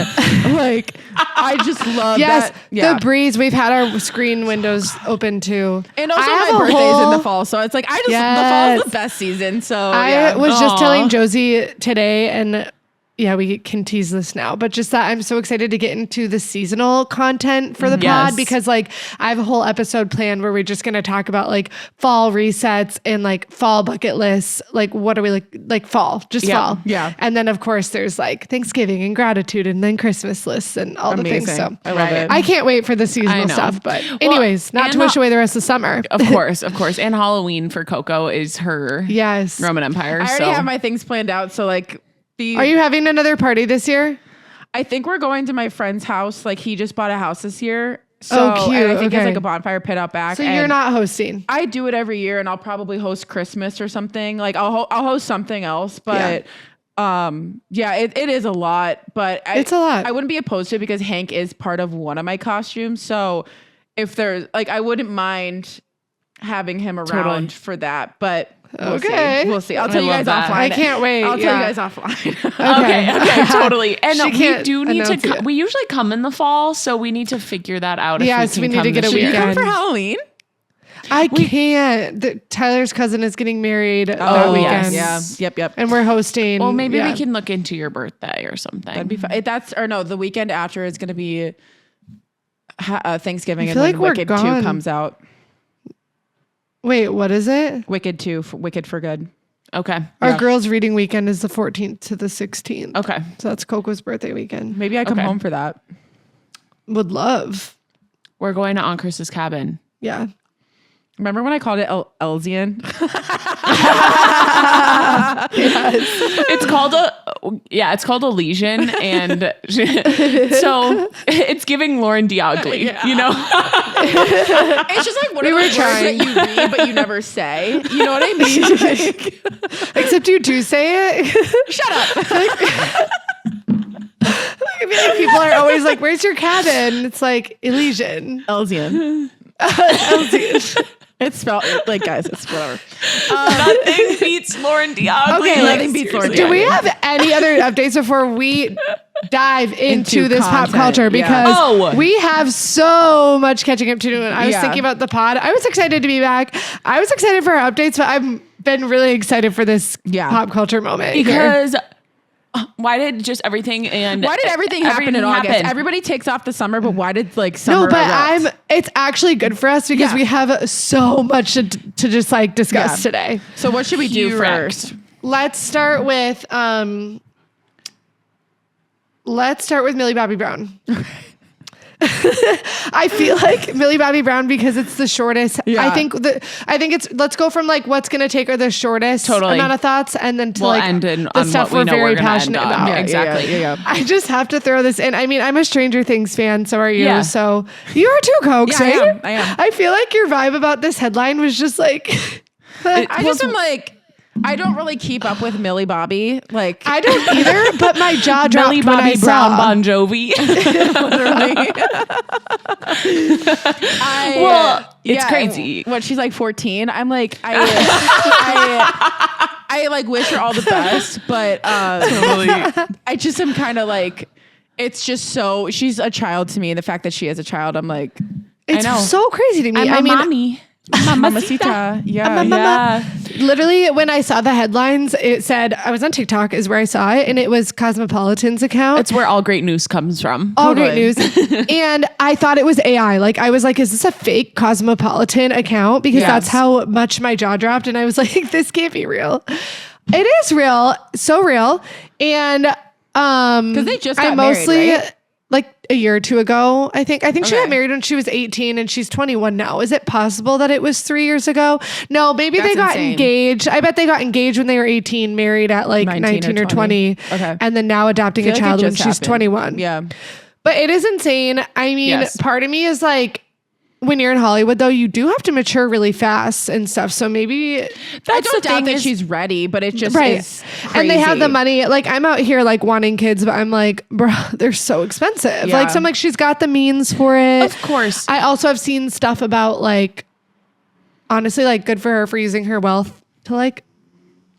like, I just love that.
The breeze. We've had our screen windows open too.
And also my birthday's in the fall. So it's like, the fall is the best season. So
I was just telling Josie today, and yeah, we can tease this now, but just that I'm so excited to get into the seasonal content for the pod, because like I have a whole episode planned where we're just going to talk about like fall resets and like fall bucket lists. Like what are we like fall, just fall.
Yeah.
And then of course there's like Thanksgiving and gratitude and then Christmas lists and all the things. So
I love it.
I can't wait for the seasonal stuff, but anyways, not to wish away the rest of summer.
Of course. And Halloween for Coco is her Roman Empire.
I already have my things planned out. So like,
are you having another party this year?
I think we're going to my friend's house. Like he just bought a house this year. So,
cute.
And I think it's like a bonfire pit out back.
So you're not hosting?
I do it every year, and I'll probably host Christmas or something. Like I'll host something else, but it is a lot. But
it's a lot.
I wouldn't be opposed to it because Hank is part of one of my costumes. So if there's like, I wouldn't mind having him around for that. But we'll see. I'll tell you guys offline.
I can't wait.
I'll tell you guys offline.
Okay, totally. And we do need
to.
We usually come in the fall, so we need to figure that out.
Yes, we need to get a weekend.
Come for Halloween.
I can't. Tyler's cousin is getting married that weekend.
Yes. Yeah. Yep.
And we're hosting.
Well, maybe we can look into your birthday or something.
That'd be fun. The weekend after is going to be Thanksgiving, and
then
like Wicked 2 comes out.
Wait, what is it?
Wicked 2, Wicked for Good.
Okay.
Our girls' reading weekend is the 14th to the 16th.
Okay.
So that's Coco's birthday weekend.
Maybe I come home for that.
Would love.
We're going to Aunt Chris's cabin.
Yeah.
Remember when I called it Elsian?
Yes. It's called Yeah, it's called a lesion, and so it's giving Lauren Diogli, you know?
It's just like one of those words that you read but you never say. You know what I mean?
Except you do say it.
Shut up.
I feel like people are always like, where's your cabin? It's like Elysian.
Elysian. It's spelled like, guys, it's whatever.
Nothing beats Lauren Diogli.
Okay,
nothing beats Lauren Diogli.
Do we have any other updates before we dive into this pop
content,
culture? Because
yeah.
we have so much catching up to do. And I was
Yeah.
thinking about the pod. I was excited to be back. I was excited for our updates, but I've been really excited for this pop culture moment.
Because why did just everything
happen in August? Everybody takes off the summer, but why did like summer?
No, but
erupt?
it's actually good for us because we have so much to just like discuss today.
So what should we do first?
Let's start with Millie Bobby Brown. I feel like Millie Bobby Brown because it's the shortest.
Yeah.
I think it's let's go from like what's gonna take her the shortest amount of thoughts and then to
end
the
on
stuff
what we
we're
know
very
we're gonna
passionate
end on.
about.
Yeah, exactly.
Yeah.
I just have to throw this in. I mean, I'm a Stranger Things fan, so are you.
Yeah.
So you are too, Cokes,
Yeah,
right?
I am.
I feel like your vibe about this headline was just like
I just am like, I don't really keep up with Millie Bobby. Like
I don't either, but my jaw dropped
Millie
when I
Bobby Brown
saw.
Bon Jovi.
literally.
It's crazy.
What, she's like 14? I'm like, I like wish her all the best, but I just am kind of like, it's just so, she's a child to me. And the fact that she is a child, I'm like,
It's
I know.
so crazy to me.
I'm a mommy.
Mamacita. Yeah.
Literally, when I saw the headlines, it said, I was on TikTok is where I saw it, and it was Cosmopolitan's account.
It's where all great news comes from.
All
Totally.
great news. And I thought it was AI. Like, I was like, is this a fake Cosmopolitan account? Because that's how much my jaw dropped. And I was like, this can't be real. It is real. So real. And because
they just got married, right?
like a year or two ago, I think she got married when she was 18 and she's 21 now. Is it possible that it was 3 years ago? No, maybe they got engaged. I bet they got engaged when they were 18, married at like 19 or 20.
Okay.
And then now adopting a child when she's 21.
Yeah.
But it is insane. I mean, part of me is like, when you're in Hollywood, though, you do have to mature really fast and stuff. So maybe
I don't doubt that she's ready, but it just is crazy.
And they have the money. Like, I'm out here like wanting kids, but I'm like, bro, they're so expensive.
Yeah.
Like, so I'm like, she's got the means for it.
Of course.
I also have seen stuff about like, honestly, like good for her for using her wealth to like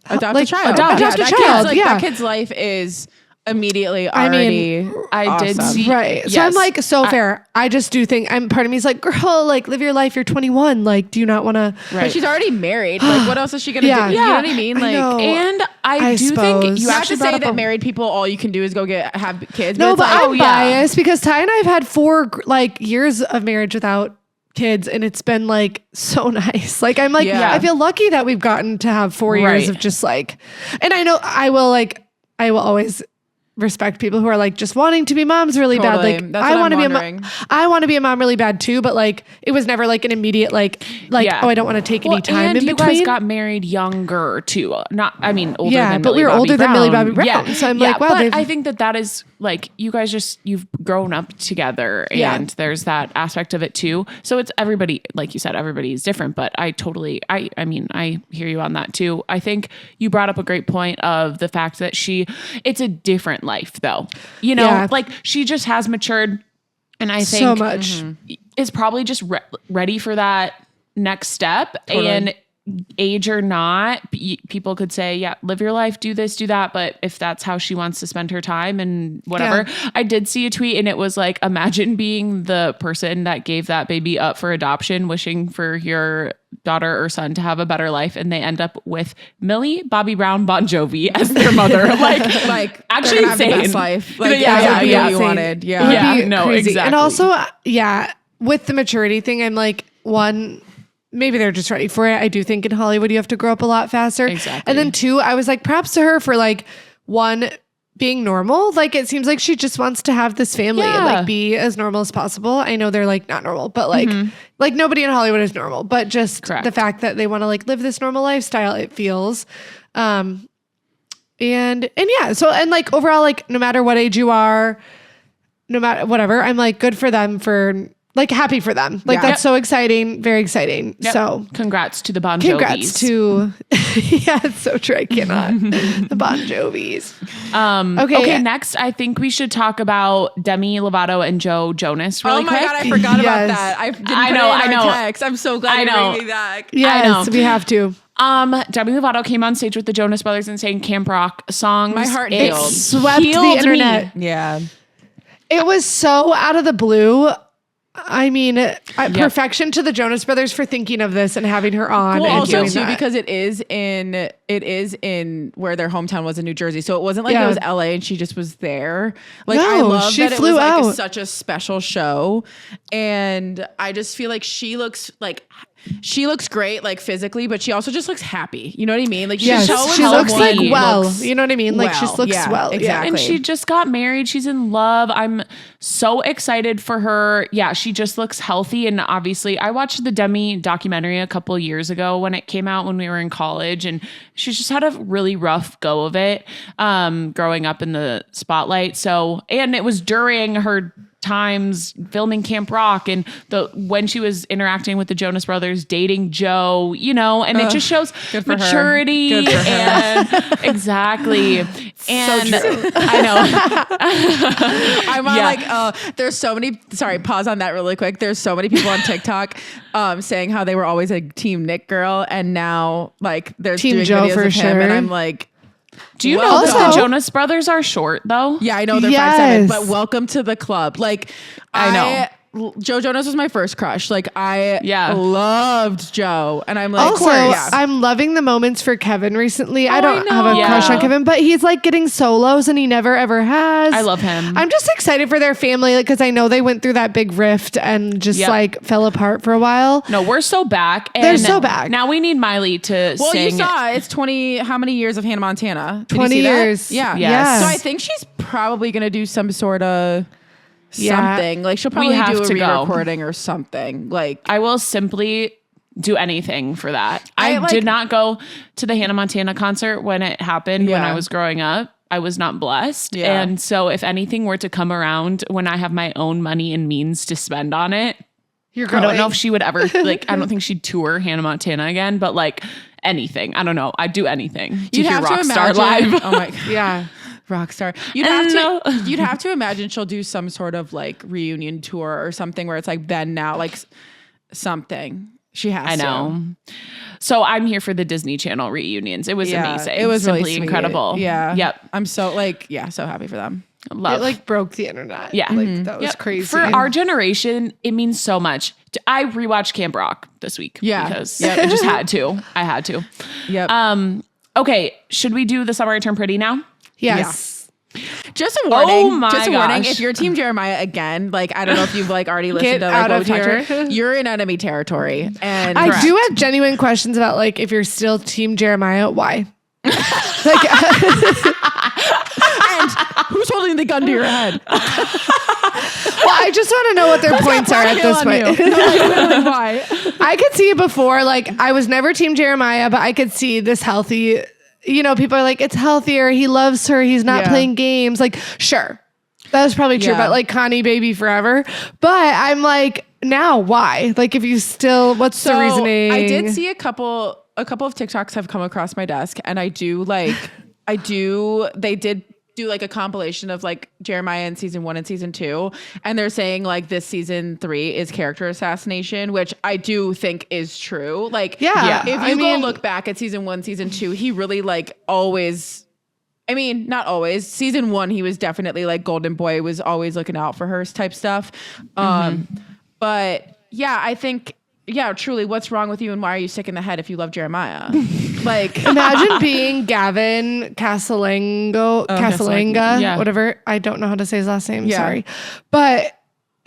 adopt a child.
Adopt a child.
That kid's life is immediately already
I did see
right. So I'm like, fair. I just do think part of me is like, girl, like live your life. You're 21. Like, do you not want to?
But she's already married. Like, what else is she gonna do? You know what I mean? Like,
and I do
suppose.
think you
not
actually
to say
brought
that
up
married people, all you can do is go have kids.
No, but
it's like,
I'm biased because Ty and I have had 4 like years of marriage without kids, and it's been like so nice. Like, I'm like, I feel lucky that we've gotten to have 4 years of just like, and I know I will always respect people who are like just wanting to be moms really bad. Like,
that's
I
what
want to
I'm
be a
wondering.
I want to be a mom really bad too, but like it was never like an immediate like oh, I don't want to take any time
and
in
you
between.
guys got married younger too. Older than
but
Millie
we were
Bobby
older
Brown.
than Millie Bobby Brown. So I'm like, wow,
but I think that is like you guys you've grown up together, and there's that aspect of it too. So it's everybody, like you said, everybody is different. But I mean, I hear you on that too. I think you brought up a great point of the fact that it's a different life though. You know, like she just has matured, and I think
so much
is probably just ready for that next step. Totally. And age or not, people could say, yeah, live your life, do this, do that. But if that's how she wants to spend her time and whatever, I did see a tweet and it was like, imagine being the person that gave that baby up for adoption, wishing for your daughter or son to have a better life, and they end up with Millie Bobby Brown Bon Jovi as their mother. like actually insane.
The best life. Like,
yeah,
you wanted. Yeah.
No,
crazy.
exactly.
And also, with the maturity thing, I'm like, one, maybe they're just ready for it. I do think in Hollywood you have to grow up a lot faster.
Exactly.
And then 2, I was like, props to her for like, 1, being normal. Like, it seems like she just wants to have this family and like be as normal as possible. I know they're like not normal, but like like nobody in Hollywood is normal, but just the fact that they want to like live this normal lifestyle, it feels. And yeah, so, and like overall, like no matter what age you are, no matter whatever, I'm like good for them, for like happy for them. Like that's so exciting. Very exciting.
Yep.
So
congrats to the Bon Jovis.
Congrats to, yeah, it's so true. I cannot. The Bon Jovis.
Okay. Next, I think we should talk about Demi Lovato and Joe Jonas really quick.
Oh my God, I forgot about that. I didn't
I
put
know,
it in
I
our
know.
text. I'm so glad you bringing me back.
Yes, we have to.
Demi Lovato came on stage with the Jonas Brothers and sang Camp Rock songs.
My heart
It
healed.
swept the internet.
Yeah.
It was so out of the blue. I mean, perfection to the Jonas Brothers for thinking of this and having her on.
Well,
and
also
doing
too,
that.
because it is in where their hometown was in New Jersey. So it wasn't like it was LA and she just was there. Like I
No,
love
she
that it
flew
was like
out.
such a special show. And I just feel like she looks great, like physically, but she also just looks happy. You know what I mean? Like
Yes,
just
she looks like
someone
well.
looks
You know what I mean? Like she just looks well.
Exactly.
And she just got married. She's in love. I'm so excited for her. Yeah, she just looks healthy. And obviously, I watched the Demi documentary a couple years ago when it came out when we were in college. And she just had a really rough go of it growing up in the spotlight. So, and it was during her times filming Camp Rock and when she was interacting with the Jonas Brothers, dating Joe, you know, and it just shows maturity and exactly. And
so true.
I know.
I'm like, there's so many, sorry, pause on that really quick. There's so many people on TikTok saying how they were always a team Nick girl and now like there's
Team
doing
Joe
videos
for
of him
sure.
and I'm like,
do you know that the Jonas Brothers are short though?
Yeah, I know they're 5'7", but welcome to the club. Like
I know.
Joe Jonas was my first crush. Like I loved Joe, and I'm like,
also, I'm loving the moments for Kevin recently. I don't have a
Yeah.
crush on Kevin, but he's like getting solos, and he never ever has.
I love him.
I'm just excited for their family because I know they went through that big rift and just like fell apart for a while.
No, we're so back. And
they're so back.
Now we need Miley to
well,
sing.
you saw it's 20. How many years of Hannah Montana? Did
20
you see that?
years.
Yeah.
Yes.
So I think she's probably gonna do some sort of something. Like she'll probably
have
do a
to go.
re-recording or something. Like
I will simply do anything for that. I
like-
did not go to the Hannah Montana concert when it happened when
Yeah.
I was growing up. I was not blessed.
Yeah.
And so if anything were to come around when I have my own money and means to spend on it,
You're
I
going.
don't know if she would ever like I don't think she'd tour Hannah Montana again, but like anything. I don't know. I'd do anything to
you'd
hear
have to
Rockstar
imagine.
live.
Oh my god.
Yeah.
Rockstar. You'd have to imagine she'll do some sort of like reunion tour or something where it's like then now like something. She has
I know. So I'm here for the Disney Channel reunions. It was amazing.
It was
simply
really sweet.
incredible.
Yeah.
Yep.
I'm so so happy for them.
Love.
It like broke the internet.
Yeah.
Like that was
Yep.
crazy.
For our generation, it means so much. I rewatched Camp Rock this week.
Yeah.
Because I just had to. I had to.
Yep.
Okay. Should we do The Summer I Turned Pretty now?
Yes.
Just a warning.
Oh my
just a warning.
gosh.
If you're Team Jeremiah again, like I don't know if you've like already listened
Get
to like
out
what
of
we talked
here.
about, you're in enemy territory. And
I do have genuine questions about like if you're still Team Jeremiah, why? Like
and who's holding the gun to your head?
well, I just want to know what their points are at this point.
Like, why?
I could see it before. Like I was never Team Jeremiah, but I could see this healthy. You know, people are like, it's healthier. He loves her. He's not playing games. Like, sure, that was probably true. But like Connie, baby, forever. But I'm like, now why? Like, if you still, what's the reasoning?
I did see a couple of TikToks have come across my desk, and they did do like a compilation of like Jeremiah in season 1 and season 2, and they're saying like this season 3 is character assassination, which I do think is true. Like, if you go look back at season 1, season 2, he really like always. I mean, not always. Season 1, he was definitely like golden boy, was always looking out for her type stuff. But yeah, I think. Yeah, truly, what's wrong with you and why are you sick in the head if you love Jeremiah? Like,
imagine being Gavin Casalanga, whatever. I don't know how to say his last name. Sorry. But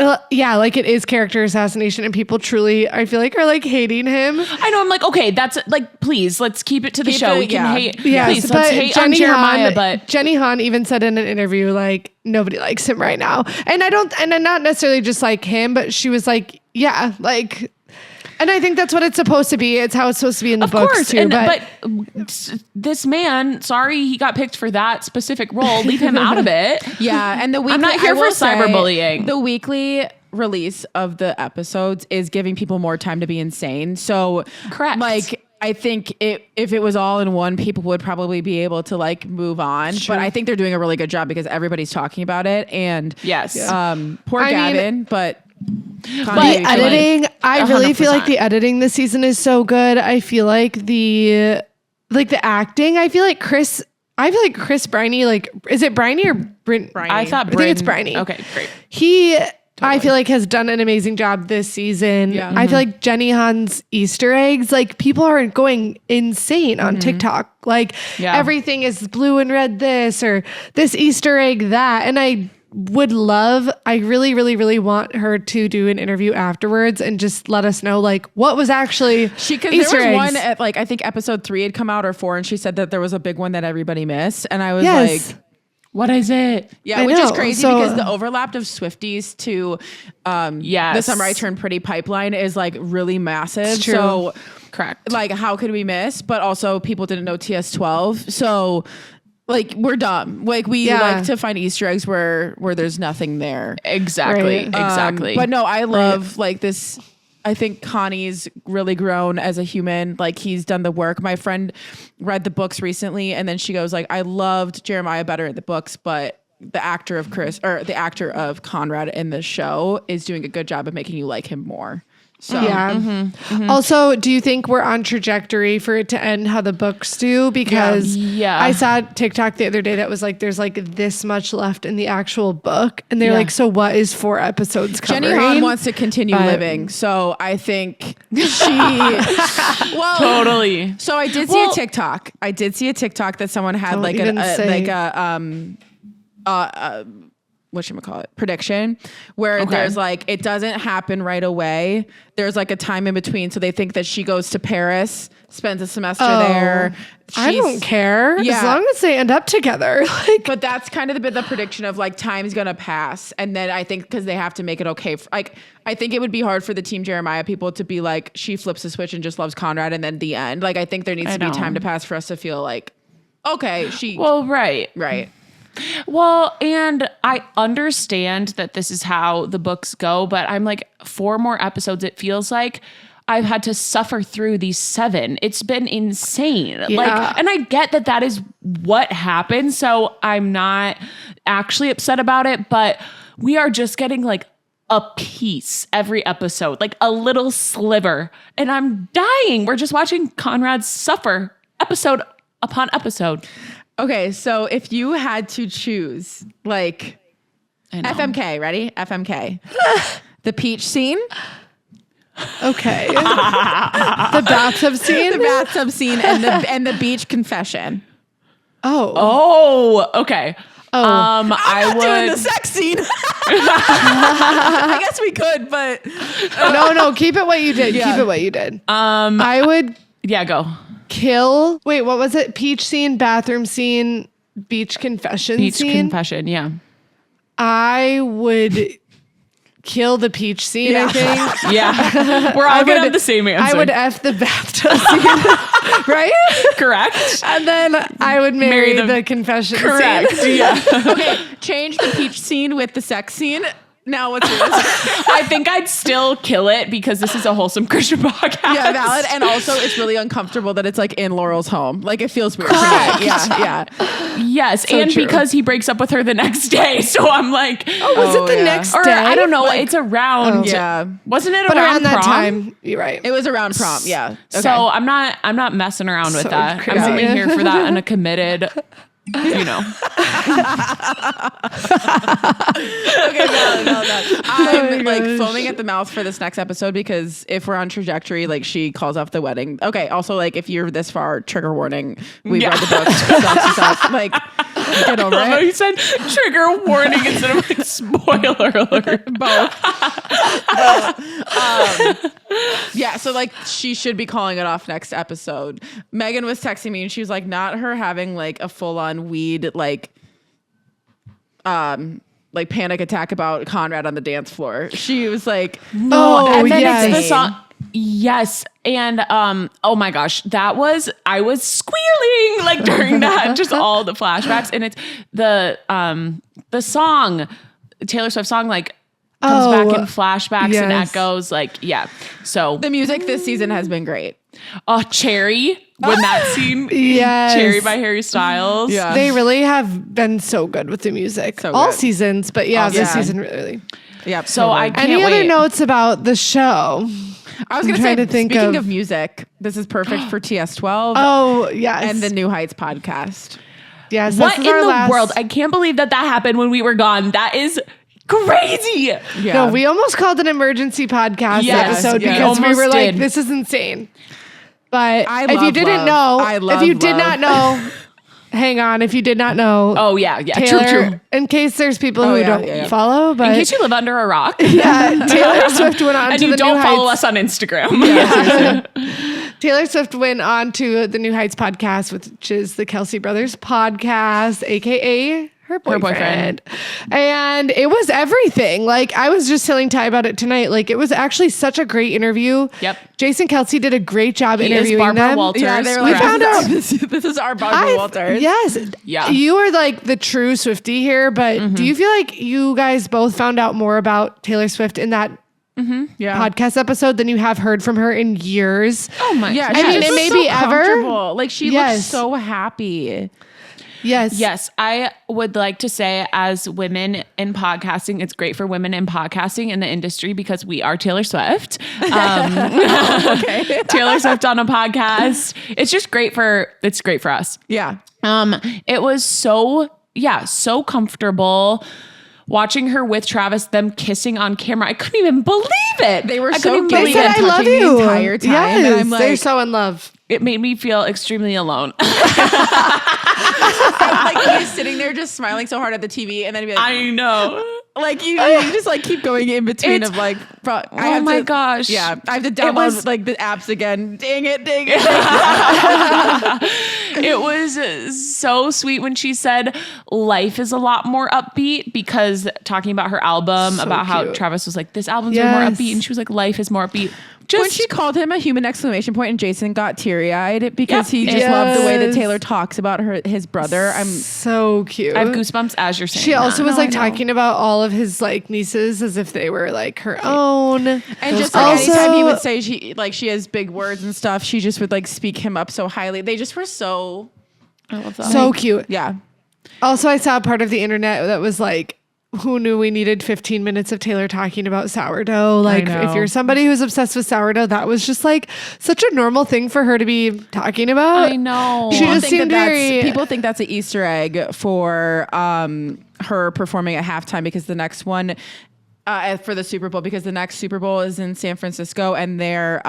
like it is character assassination and people truly, I feel like, are like hating him.
I know. I'm like, okay, that's like, please, let's keep it to the show. We can hate.
Yes,
please, let's hate on Jeremiah. But
Jenny Han even said in an interview, like, nobody likes him right now. And I'm not necessarily just like him, but she was like, yeah, like, And I think that's what it's supposed to be. It's how it's supposed to be in the books too.
But this man, sorry, he got picked for that specific role. Leave him out of it.
Yeah, and
I'm not here for cyberbullying.
The weekly release of the episodes is giving people more time to be insane. So,
correct.
Like, I think if it was all in one, people would probably be able to like move on. Sure. But I think they're doing a really good job because everybody's talking about it. And
yes,
poor Gavin, but
the editing, I really feel like the editing this season is so good. I feel like the acting, I feel like Chris Briney, like, is it Briney or Briney?
I thought
I think it's Briney.
Okay, great.
I feel like has done an amazing job this season. Yeah. I feel like Jenny Han's Easter eggs, like people are going insane on TikTok. Like everything is blue and red this or this Easter egg that. And I really, really, really want her to do an interview afterwards and just let us know like what was actually Easter eggs.
There was one at like, I think episode 3 had come out or 4 and she said that there was a big one that everybody missed. And I was like,
what is it?
Yeah, which is crazy because the overlap of Swifties to the Summer I Turned Pretty pipeline is like really massive. So
correct.
Like how could we miss? But also people didn't know TS12. So like we're dumb. Like we like to find Easter eggs where there's nothing there.
Exactly. Exactly.
But no, I love like this. I think Connie's really grown as a human. Like he's done the work. My friend read the books recently and then she goes like, I loved Jeremiah better in the books, but the actor of Conrad in the show is doing a good job of making you like him more. So
Also, do you think we're on trajectory for it to end how the books do? Because I saw TikTok the other day that was like, there's like this much left in the actual book. And they're like, so what is 4 episodes covering?
Jenny Han wants to continue living. So I think she,
totally.
So I did see a TikTok. That someone had like whatchamacallit, prediction where there's like, it doesn't happen right away. There's like a time in between. So they think that she goes to Paris, spends a semester there.
I don't care. As long as they end up together.
But that's kind of the prediction of like time's going to pass. And then I think because they have to make it okay. I think it would be hard for the Team Jeremiah people to be like, she flips the switch and just loves Conrad and then the end. Like, I think there needs to be time to pass for us to feel like, okay, right.
Well, and I understand that this is how the books go, but I'm like 4 more episodes. It feels like I've had to suffer through these 7. It's been insane.
Yeah.
Like, and I get that is what happened. So I'm not actually upset about it, but we are just getting like a piece every episode, like a little sliver. And I'm dying. We're just watching Conrad suffer episode upon episode.
Okay, so if you had to choose, like, FMK, ready? FMK. The peach scene.
Okay. The bathtub scene?
The bathtub scene and the beach confession.
Oh, okay.
I would doing the sex scene. I guess we could, but
no, keep it what you did. Yeah. Keep it what you did. I would
go.
Wait, what was it? Peach scene, bathroom scene, beach confession scene?
Beach confession, yeah.
I would kill the peach scene, I think.
Yeah. We're all going to have the same answer.
I would F the bathtub scene, right?
Correct.
And then I would marry the confession scene.
Correct, yeah.
Okay, change the peach scene with the sex scene. Now what's yours?
I think I'd still kill it because this is a wholesome Christian podcast.
Yeah, valid. And also it's really uncomfortable that it's like in Laurel's home. Like it feels weird.
Correct.
Yeah.
Yes.
So
and
true.
because he breaks up with her the next day. So I'm like,
was it the next day?
Or I don't know. Like, it's around.
Yeah.
Wasn't it
around that
prom?
time? You're right.
It was around prom. Yeah. Okay.
So I'm not messing around with that.
Crazy.
I'm only here for that and a committed, you know.
Okay, no. I'm like foaming at the mouth for this next episode because if we're on trajectory, like she calls off the wedding. Okay, also like if you're this far, trigger warning. We've read the book. Sucks. Like get over it.
You said trigger warning instead of like spoiler alert.
Both. Yeah, so like she should be calling it off next episode. Megan was texting me and she was like, not her having like a full on weed like panic attack about Conrad on the dance floor. She was like,
and then
yes.
it's the song. Yes. And oh my gosh, I was squealing like during that, just all the flashbacks. And it's the song, Taylor Swift song, like comes back in flashbacks and echoes. Like, yeah. So
the music this season has been great.
Oh, Cherry, when that scene, Cherry by Harry Styles.
Yeah. They really have been so good with the music. All seasons, but this season really.
Yeah.
So I can't
Any
wait.
other notes about the show?
I was going to say, speaking of music, this is perfect for TS12.
Oh, yes.
And the New Heights podcast.
Yes.
What in the world? I can't believe that happened when we were gone. That is crazy.
Yeah. No, we almost called an emergency podcast episode because we were like, this is insane. But if you did not know, hang on. If you did not know.
Oh, yeah.
Taylor,
true.
In case there's people who don't follow. But
in case you live under a rock.
Yeah. Taylor Swift went on
and
to
you
the
don't
New
follow
Heights.
us on Instagram.
Yeah, Taylor Swift went on to the New Heights podcast, which is the Kelsey Brothers podcast, a.k.a. her boyfriend. And it was everything. Like, I was just telling Ty about it tonight. Like, it was actually such a great interview.
Yep.
Jason Kelsey did a great job interviewing
Barbara
them.
Walters.
Yeah, they were like, this is our Barbara Walters.
Yes.
Yeah.
You are like the true Swiftie here, but do you feel like you guys both found out more about Taylor Swift in that podcast episode than you have heard from her in years?
Oh my.
Yeah.
I mean, it may be ever.
Like, she looks so happy.
Yes. I would like to say, as women in podcasting, it's great for women in podcasting in the industry because we are Taylor Swift. Taylor Swift on a podcast. It's just great for us.
Yeah.
It was so comfortable watching her with Travis, them kissing on camera. I couldn't even believe it.
They were
I
so
couldn't
gay
believe
and
it.
I love
touching
you
the entire time.
Yes,
and I'm like,
they're so in love.
It made me feel extremely alone.
like he's sitting there just smiling so hard at the TV, and then he'd be like,
I know.
Like you just like keep going in between of like,
oh my gosh.
Yeah, I have to download like the apps again. Dang it.
It was so sweet when she said life is a lot more upbeat, because talking about her album, about how Travis was like, this album's more upbeat, and she was like, life is more upbeat.
When she called him a human exclamation point, and Jason got teary-eyed because he just loved the way that Taylor talks about his brother. I'm
so cute.
I have goosebumps as you're saying.
She also was like talking about all of his like nieces as if they were like her own.
And just like anytime he would say she has big words and stuff, she just would like speak him up so highly. They just were so,
I love that.
So cute.
Yeah.
Also, I saw a part of the internet that was like, who knew we needed 15 minutes of Taylor talking about sourdough? Like, if you're somebody who's obsessed with sourdough, that was just like such a normal thing for her to be talking about.
I know.
She just seemed very...
People think that's an Easter egg for her performing at halftime, because the next one for the Super Bowl, because the next Super Bowl is in San Francisco, and their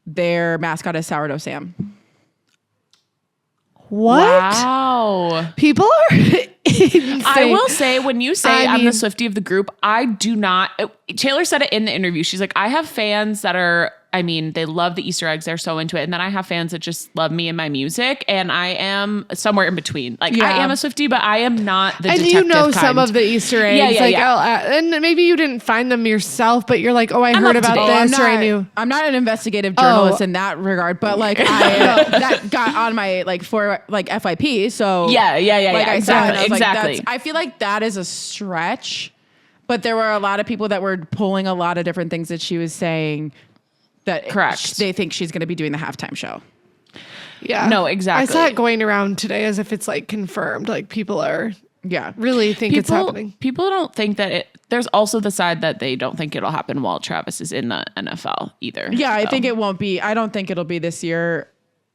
mascot is Sourdough Sam.
What?
Wow.
People are insane.
I will say, when you say I'm the Swiftie of the group, I do not. Taylor said it in the interview. She's like, I have fans that are, they love the Easter eggs. They're so into it. And then I have fans that just love me and my music. And I am somewhere in between. Like, I am a Swiftie, but I am not the detective
And you know
kind.
some of the Easter eggs. And maybe you didn't find them yourself, but you're like, oh, I heard about this, or I knew.
I'm not an investigative journalist in that regard, but like that got on my for FIP. So
yeah.
Like I said,
Exactly.
I feel like that is a stretch, but there were a lot of people that were pulling a lot of different things that she was saying. That they think she's going to be doing the halftime show.
Yeah. No, exactly.
I saw it going around today as if it's like confirmed. Like people are really think it's happening.
People don't think that it. There's also the side that they don't think it'll happen while Travis is in the NFL either.
Yeah, I think it won't be. I don't think it'll be this year.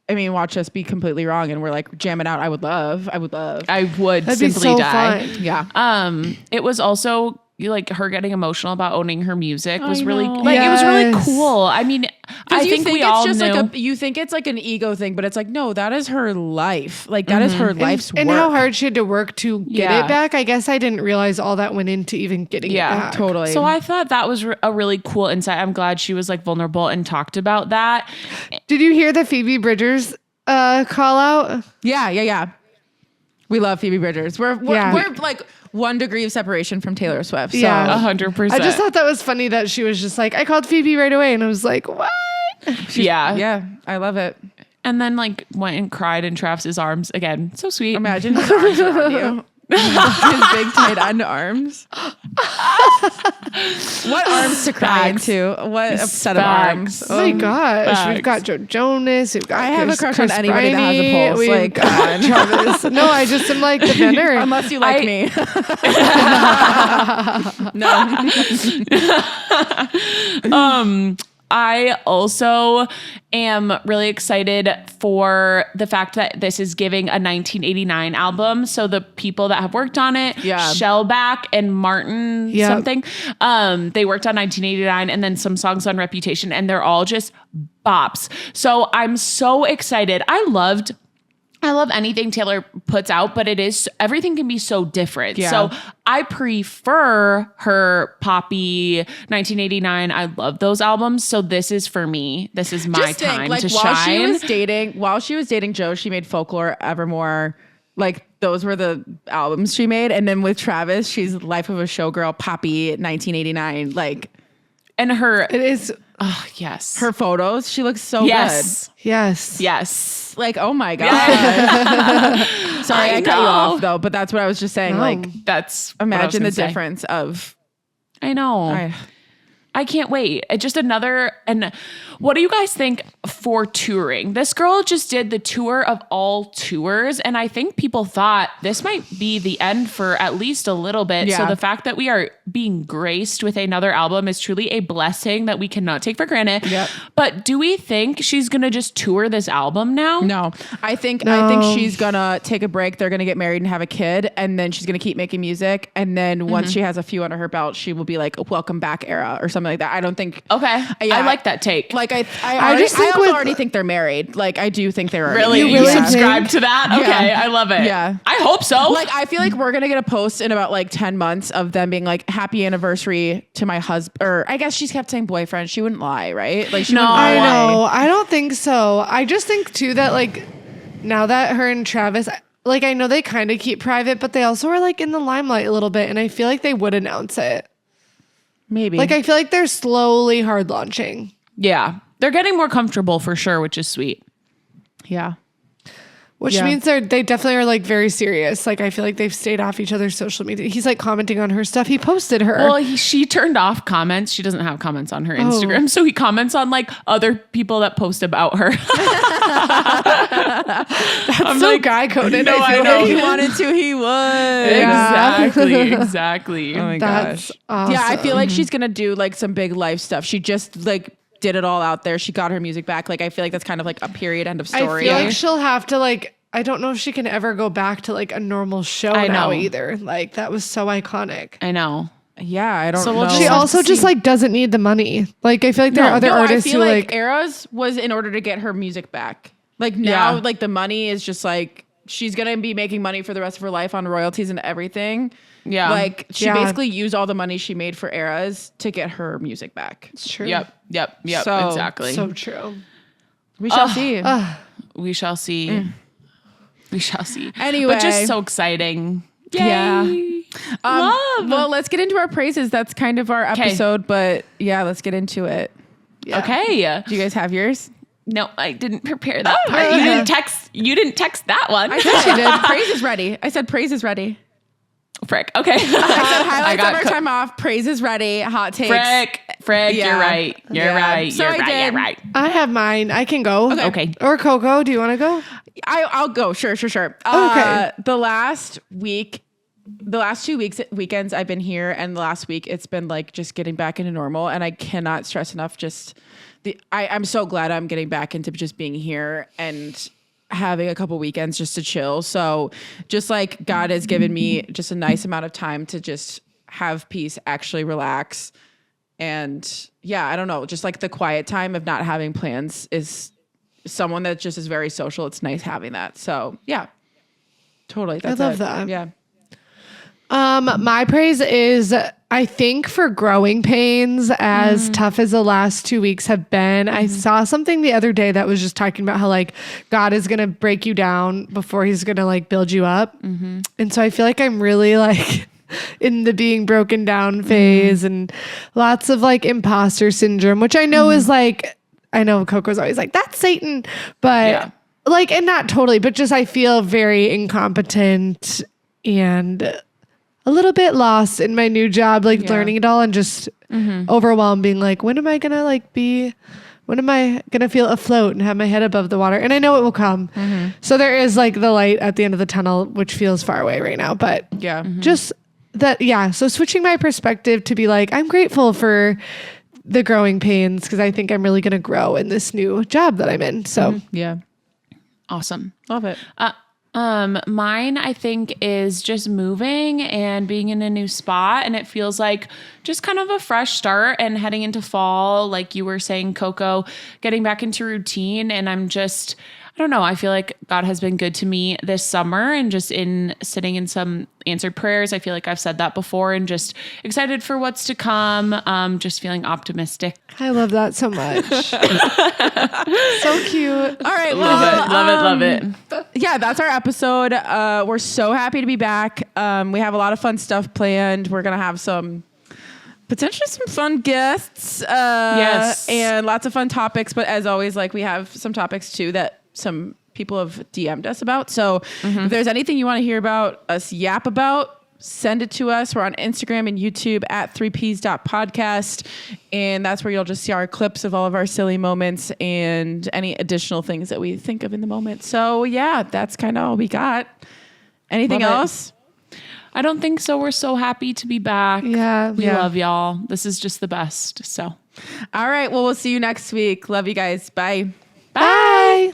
Watch us be completely wrong, and we're like jamming out. I would
That'd
simply
so die.
Fun.
Yeah.
It was also like her getting emotional about owning her music was really it was really cool. I think we all knew.
Like you think it's like an ego thing, but it's like, no, that is her life. Like that is her life's work.
And how hard she had to work to get it back. I guess I didn't realize all that went into even getting it back.
Totally.
So I thought that was a really cool insight. I'm glad she was like vulnerable and talked about that.
Did you hear the Phoebe Bridgers call out?
Yeah. We love Phoebe Bridgers. We're like 1 degree of separation from Taylor Swift. So.
Yeah.
100%.
I just thought that was funny that she was just like, I called Phoebe right away. And I was like, what?
Yeah, I love it.
And then like went and cried in Travis's arms again. So sweet.
Imagine his arms around you. His big tight underarms. What arms to cry into? What a set of arms.
Oh my gosh. We've got Joe Jonas. We've got
I have a crush
Chris
on anybody that has a
Briney,
pulse.
we've
Like,
got Travis. No, I just am like the vendor.
Unless you like me. No.
I also am really excited for the fact that this is giving a 1989 album. So the people that have worked on it, Shellback and Martin something, they worked on 1989 and then some songs on Reputation, and they're all just bops. So I'm so excited. I love anything Taylor puts out, but everything can be so different.
Yeah.
So I prefer her poppy 1989. I love those albums. So this is for me. This is my time to shine.
While she was dating Joe, she made Folklore, Evermore. Like those were the albums she made. And then with Travis, she's Life of a Showgirl, Poppy, 1989. Like,
and
it is.
Oh, yes.
Her photos, she looks so
Yes.
Yes.
like, oh my God.
Yeah.
Sorry, I cut you off though, but that's what I was just saying.
No.
Like,
that's
imagine the difference of.
I know. I can't wait. Just another. And what do you guys think for touring? This girl just did the tour of all tours. And I think people thought this might be the end for at least a little bit.
Yeah.
So the fact that we are being graced with another album is truly a blessing that we cannot take for granted.
Yep.
But do we think she's going to just tour this album now?
No, I think she's gonna take a break. They're gonna get married and have a kid, and then she's gonna keep making music. And then once she has a few under her belt, she will be like a welcome back era or something like that. I don't think.
Okay. I like that take.
Like I already think they're married. Like I do think they're
really. You subscribe to that? Okay,
Yeah.
I love it.
Yeah,
I hope so.
Like I feel like we're gonna get a post in about like 10 months of them being like happy anniversary to my husband, or I guess she's kept saying boyfriend. She wouldn't lie, right? Like she wouldn't lie.
I know. I don't think so. I just think too that like now that her and Travis, like I know they kind of keep private, but they also are like in the limelight a little bit, and I feel like they would announce it.
Maybe.
Like I feel like they're slowly hard launching.
Yeah. They're getting more comfortable for sure, which is sweet.
Yeah.
Which means they definitely are like very serious. Like I feel like they've stayed off each other's social media. He's like commenting on her stuff. He posted her.
Well, she turned off comments. She doesn't have comments on her Instagram. So he comments on like other people that post about her.
That's so guy coded.
No, I know.
If he wanted to, he would.
Exactly.
Oh my
That's
gosh.
awesome.
Yeah, I feel like she's gonna do like some big life stuff. She just like did it all out there. She got her music back. Like I feel like that's kind of like a period end of story.
I feel like she'll have to like. I don't know if she can ever go back to like a normal show now either. Like that was so iconic.
I know.
Yeah, I don't know.
She also just like doesn't need the money. Like I feel like there are other artists
I feel
who
like Eras was in order to get her music back. Like now, like the money is just like she's gonna be making money for the rest of her life on royalties and everything.
Yeah.
Like she basically used all the money she made for Eras to get her music back.
It's true.
Yep.
So,
Exactly.
So true.
We shall see.
We shall see. We shall see.
Anyway.
But just so exciting. Yay.
Yeah.
Love.
Well, let's get into our praises. That's kind of our episode, but yeah, let's get into it.
Yeah.
Okay.
Do you guys have yours?
No, I didn't prepare that part. You didn't text that one.
I said she did. Praise is ready. I said praise is ready.
Frick. Okay.
I said highlights of our time off. Praise is ready. Hot takes.
Frick.
Yeah.
You're right. You're right.
So
You're
I
right.
did.
You're right.
I have mine. I can go.
Okay.
Or Coco, do you want to go?
I'll go. Sure.
Okay.
The last 2 weekends I've been here, and the last week it's been like just getting back into normal, and I cannot stress enough I'm so glad I'm getting back into just being here and having a couple weekends just to chill. So just like God has given me just a nice amount of time to just have peace, actually relax. And yeah, I don't know, just like the quiet time of not having plans is someone that just is very social. It's nice having that. So yeah, totally. That's
I love
it.
that.
Yeah.
My praise is, I think, for growing pains, as tough as the last 2 weeks have been. I saw something the other day that was just talking about how like God is going to break you down before he's going to like build you up. And so I feel like I'm really like in the being broken down phase and lots of like imposter syndrome, which I know is like, I know Coco's always like, that's Satan, but like, and not totally, but just I feel very incompetent and a little bit lost in my new job, like learning it all and just overwhelmed, being like, when am I going to feel afloat and have my head above the water? And I know it will come. So there is like the light at the end of the tunnel, which feels far away right now, but just that. Yeah. So switching my perspective to be like, I'm grateful for the growing pains, because I think I'm really going to grow in this new job that I'm in. So
Awesome.
Love it.
Mine, I think, is just moving and being in a new spot. And it feels like just kind of a fresh start and heading into fall, like you were saying, Coco, getting back into routine. And I'm just, I don't know, I feel like God has been good to me this summer, and just in sitting in some answered prayers. I feel like I've said that before, and just excited for what's to come. Just feeling optimistic.
I love that so much. So cute.
All right.
Love it.
Yeah, that's our episode. We're so happy to be back. We have a lot of fun stuff planned. We're going to have potentially some fun guests. And lots of fun topics. But as always, like, we have some topics too that some people have DM'd us about. So if there's anything you want to hear about us yap about, send it to us. We're on Instagram and YouTube at 3ps.podcast. And that's where you'll just see our clips of all of our silly moments and any additional things that we think of in the moment. So yeah, that's kind of all we got. Anything else?
I don't think so. We're so happy to be back.
Yeah.
We love y'all. This is just the best. So,
all right. Well, we'll see you next week. Love you guys. Bye.